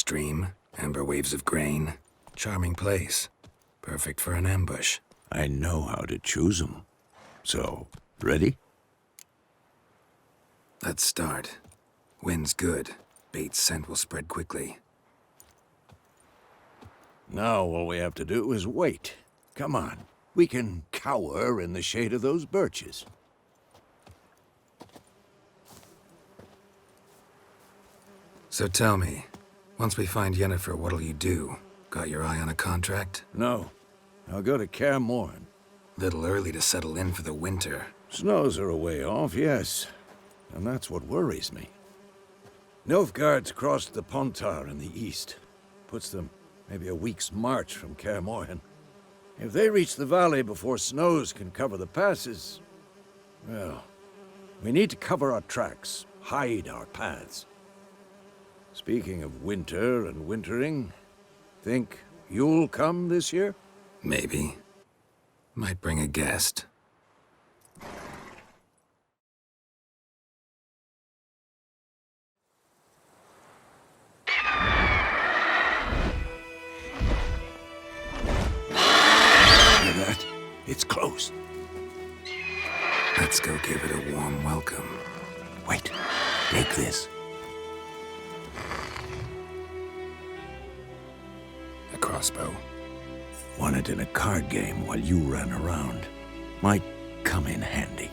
stream, amber waves of grain. Charming place. Perfect for an ambush. I know how to choose 'em. So, ready? Let's start. Wind's good. Bait's scent will spread quickly. Now all we have to do is wait. Come on. We can cower in the shade of those birches. So tell me, once we find Yennefer, what'll you do? Got your eye on a contract? No. I'll go to Kaer Morhen. Little early to settle in for the winter. Snows are a way off, yes. And that's what worries me. Nilfgaard's crossed the Pontar in the east. Puts them maybe a week's march from Kaer Morhen. If they reach the valley before snows can cover the passes, well, we need to cover our tracks, hide our paths. Speaking of winter and wintering, think you'll come this year? Maybe. Might bring a guest. Hear that? It's close. Let's go give it a warm welcome. Wait, take this. A crossbow. Won it in a card game while you ran around. Might come in handy.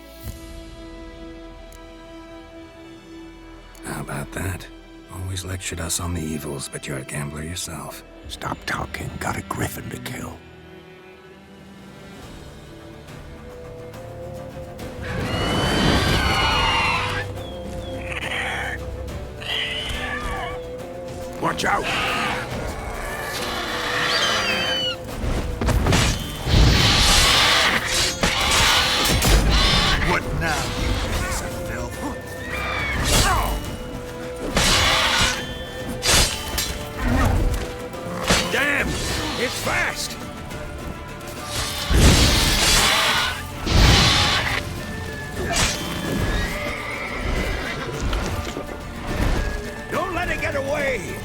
How about that? Always lectured us on the evils, but you're a gambler yourself. Stop talking. Got a griffin to kill. Watch out! What now, you piece of filth? Damn! It's fast! Don't let it get away!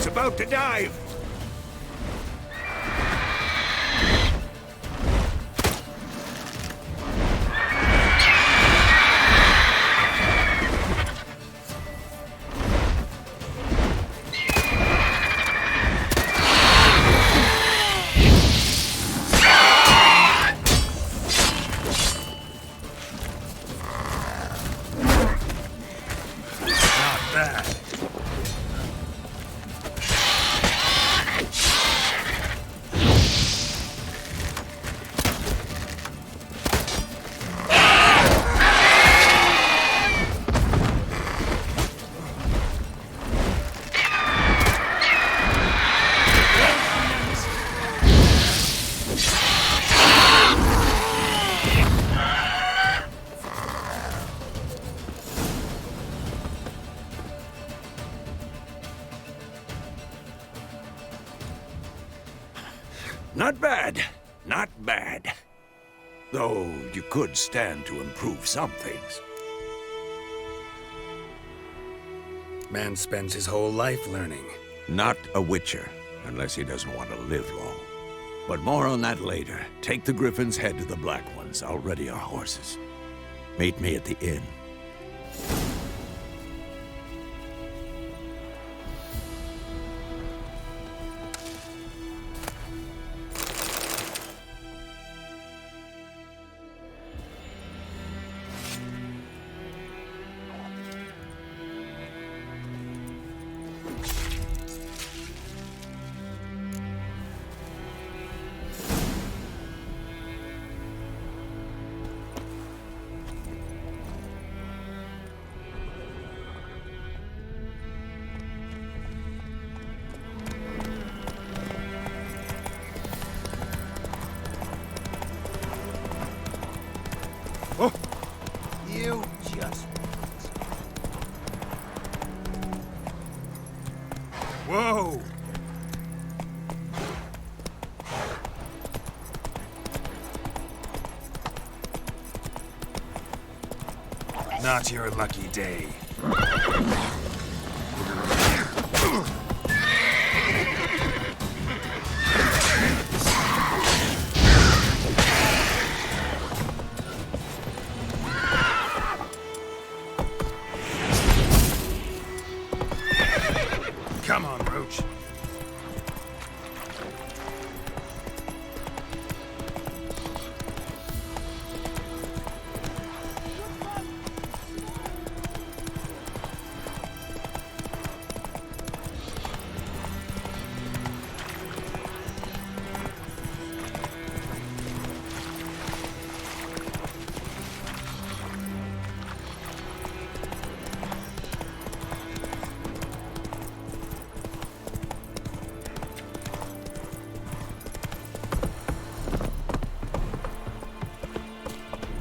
About to dive! Not bad. Not bad. Not bad. Though you could stand to improve some things. Man spends his whole life learning. Not a witcher, unless he doesn't want to live long. But more on that later. Take the Griffin's head to the Black Ones. I'll ready our horses. Meet me at the inn. You just... Whoa! Not your lucky day. Come on, Roach.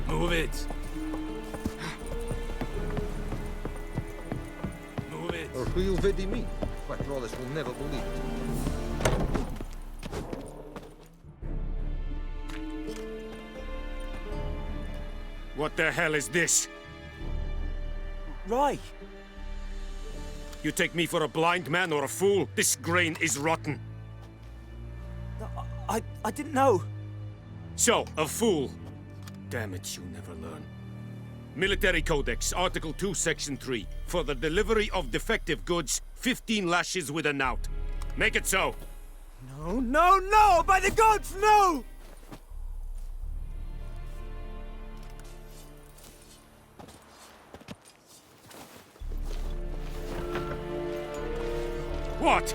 Move it. Move it. Or who you vedi me? Patroles will never believe it. What the hell is this? Rye! You take me for a blind man or a fool? This grain is rotten. I didn't know. So, a fool. Damn it, you never learn. Military Codex, Article 2, Section 3. For the delivery of defective goods, 15 lashes with a knout. Make it so. No, no, no! By the gods, no! What?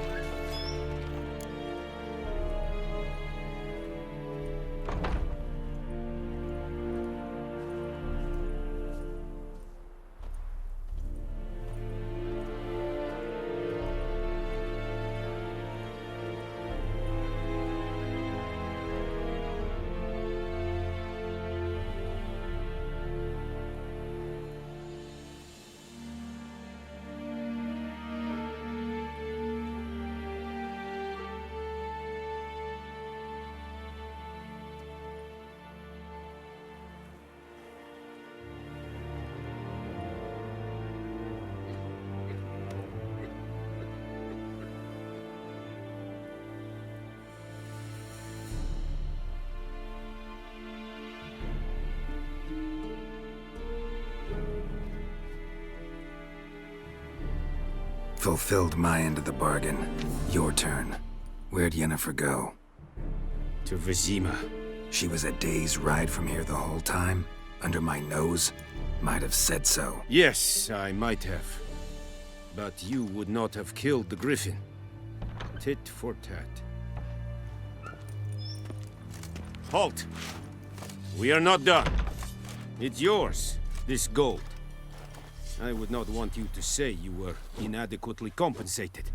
Fulfilled my end of the bargain. Your turn. Where'd Yennefer go? To Vizima. She was a day's ride from here the whole time? Under my nose? Might have said so. Yes, I might have. But you would not have killed the griffin. Tit for tat. Halt! We are not done. It's yours, this gold. I would not want you to say you were inadequately compensated.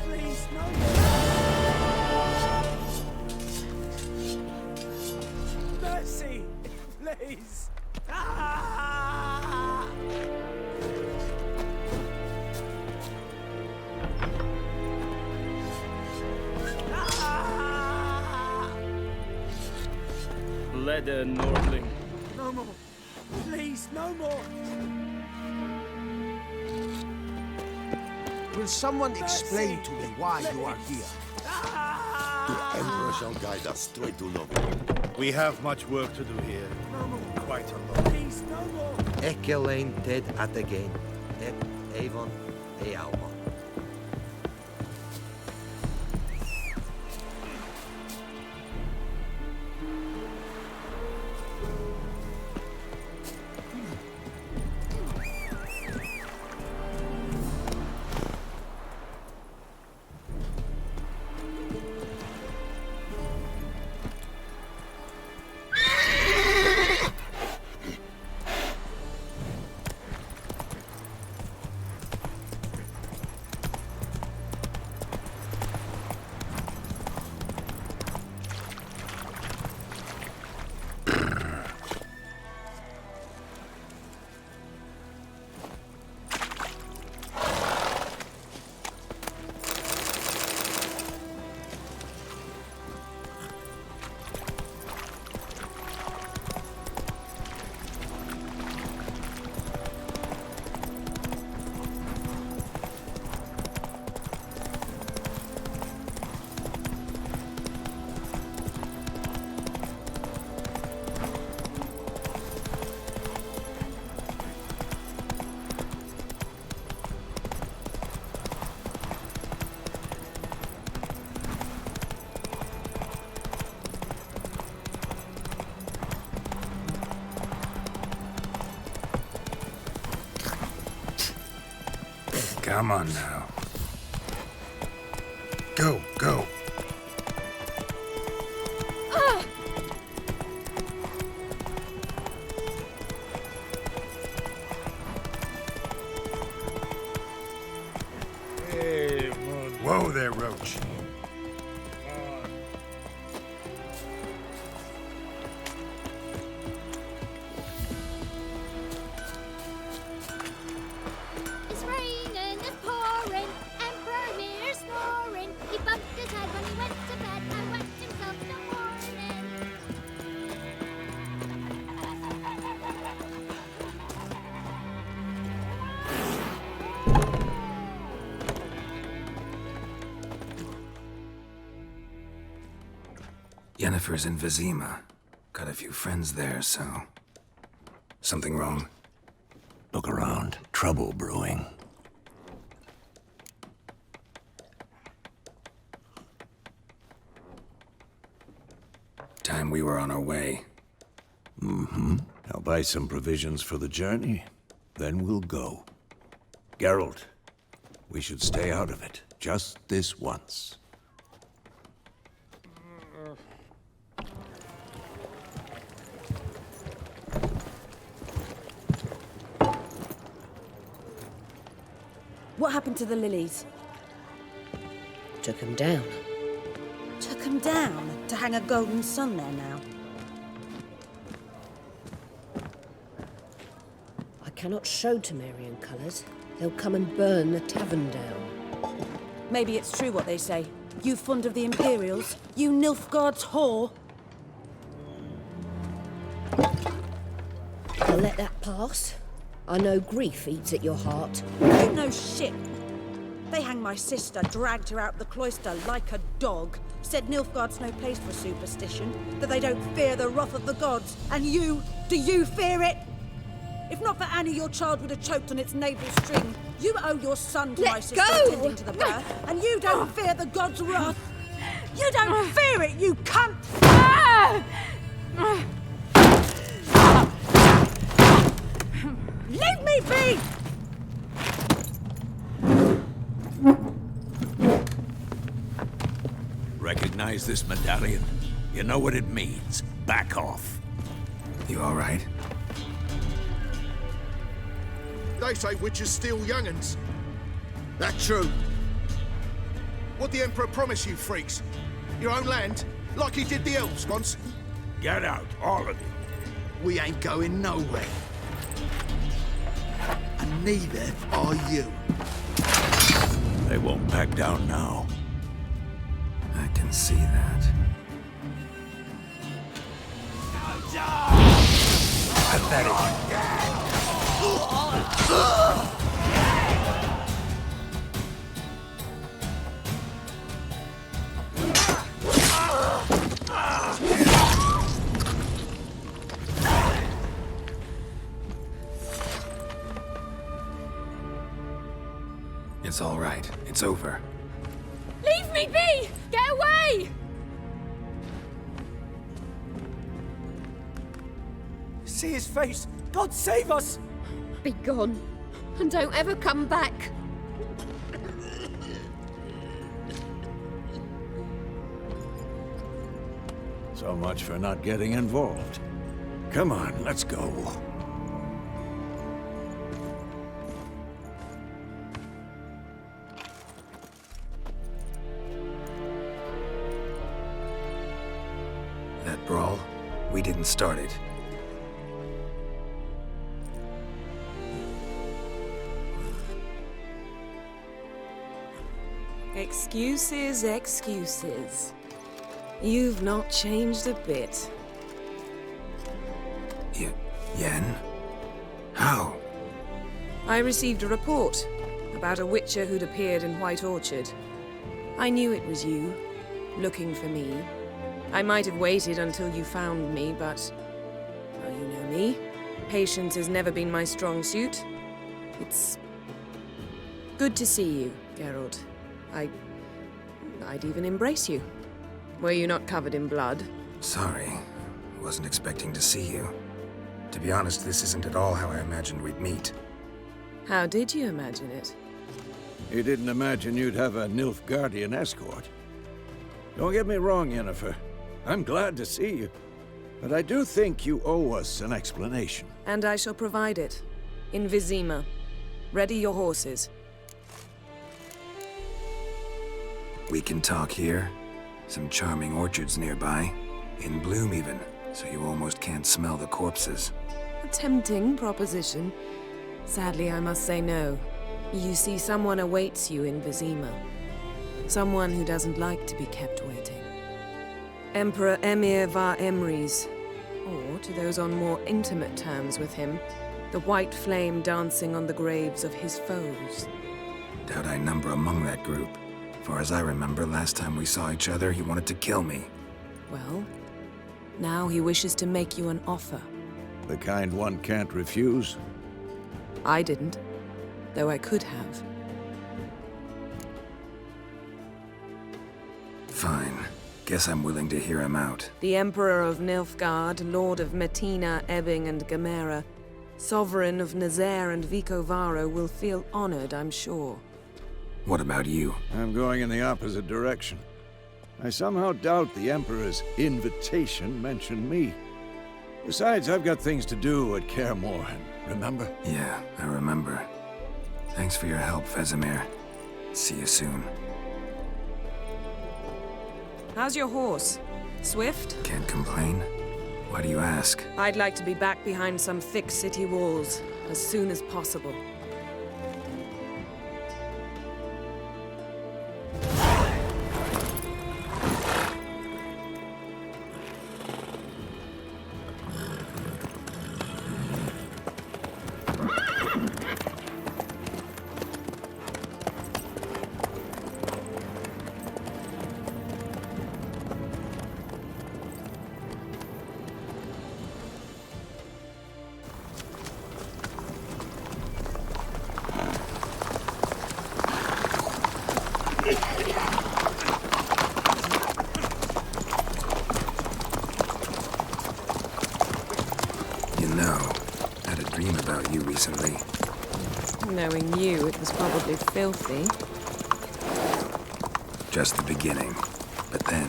Please, no! Mercy! Please! Leather, Nordling. No more! Please, no more! Will someone explain to me why you are here? The Emperor shall guide us straight to Lovi. We have much work to do here. Quite a lot. Please, no more! Ekelein ted atagain. Et Avon Ealma. Come on now. Go, go. Whoa there, Roach. It's raining, it's pouring, Emperor Mir snoring. He bumped his head when he went to bed and whacked himself in the morning. Yennefer's in Vizima. Got a few friends there, so... Something wrong? Look around. Trouble brewing. Time we were on our way. Mm-hmm. I'll buy some provisions for the journey, then we'll go. Geralt, we should stay out of it, just this once. What happened to the lilies? Took him down. Took them down to hang a golden sun there now. I cannot show Temerian colours. They'll come and burn the tavern down. Maybe it's true what they say. You fond of the Imperials? You Nilfgaard's whore? I'll let that pass. I know grief eats at your heart. You know shit. They hanged my sister, dragged her out the cloister like a dog. Said Nilfgaard's no place for superstition, that they don't fear the wrath of the gods. And you, do you fear it? If not for Annie, your child would have choked on its navel string. You owe your son to my sister tending to the birth, and you don't fear the gods' wrath. You don't fear it, you cunt! Leave me be! Recognize this medallion? You know what it means. Back off. You all right? They say witches steal young'uns. That true? What the Emperor promise you, freaks? Your own land? Like he did the elves once? Get out, all of you. We ain't going nowhere. And neither are you. They won't back down now. I can see that. Pathetic. It's all right. It's over. Leave me be! Get away! See his face! God save us! Be gone, and don't ever come back. So much for not getting involved. Come on, let's go. That brawl, we didn't start it. Excuses, excuses. You've not changed a bit. Yen? How? I received a report about a witcher who'd appeared in White Orchard. I knew it was you, looking for me. I might have waited until you found me, but... well, you know me. Patience has never been my strong suit. It's... good to see you, Geralt. I'd even embrace you. Were you not covered in blood? Sorry. Wasn't expecting to see you. To be honest, this isn't at all how I imagined we'd meet. How did you imagine it? You didn't imagine you'd have a Nilfgaardian escort. Don't get me wrong, Yennefer. I'm glad to see you. But I do think you owe us an explanation. And I shall provide it. In Vizima. Ready your horses. We can talk here. Some charming orchards nearby. In bloom even, so you almost can't smell the corpses. A tempting proposition. Sadly, I must say no. You see, someone awaits you in Vizima. Someone who doesn't like to be kept waiting. Emperor Emir var Emrys. Or, to those on more intimate terms with him, the white flame dancing on the graves of his foes. Doubt I number among that group. Far as I remember, last time we saw each other, he wanted to kill me. Well, now he wishes to make you an offer. The kind one can't refuse? I didn't, though I could have. Fine. Guess I'm willing to hear him out. The Emperor of Nilfgaard, Lord of Metina, Ebbing, and Gamera, Sovereign of Nazaire and Vicovaro will feel honored, I'm sure. What about you? I'm going in the opposite direction. I somehow doubt the Emperor's invitation mentioned me. Besides, I've got things to do at Kaer Morhen, remember? Yeah, I remember. Thanks for your help, Vesemir. See you soon. How's your horse? Swift? Can't complain. Why do you ask? I'd like to be back behind some thick city walls as soon as possible. You know, I had a dream about you recently. Knowing you, it was probably filthy. Just the beginning. But then...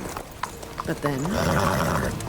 But then?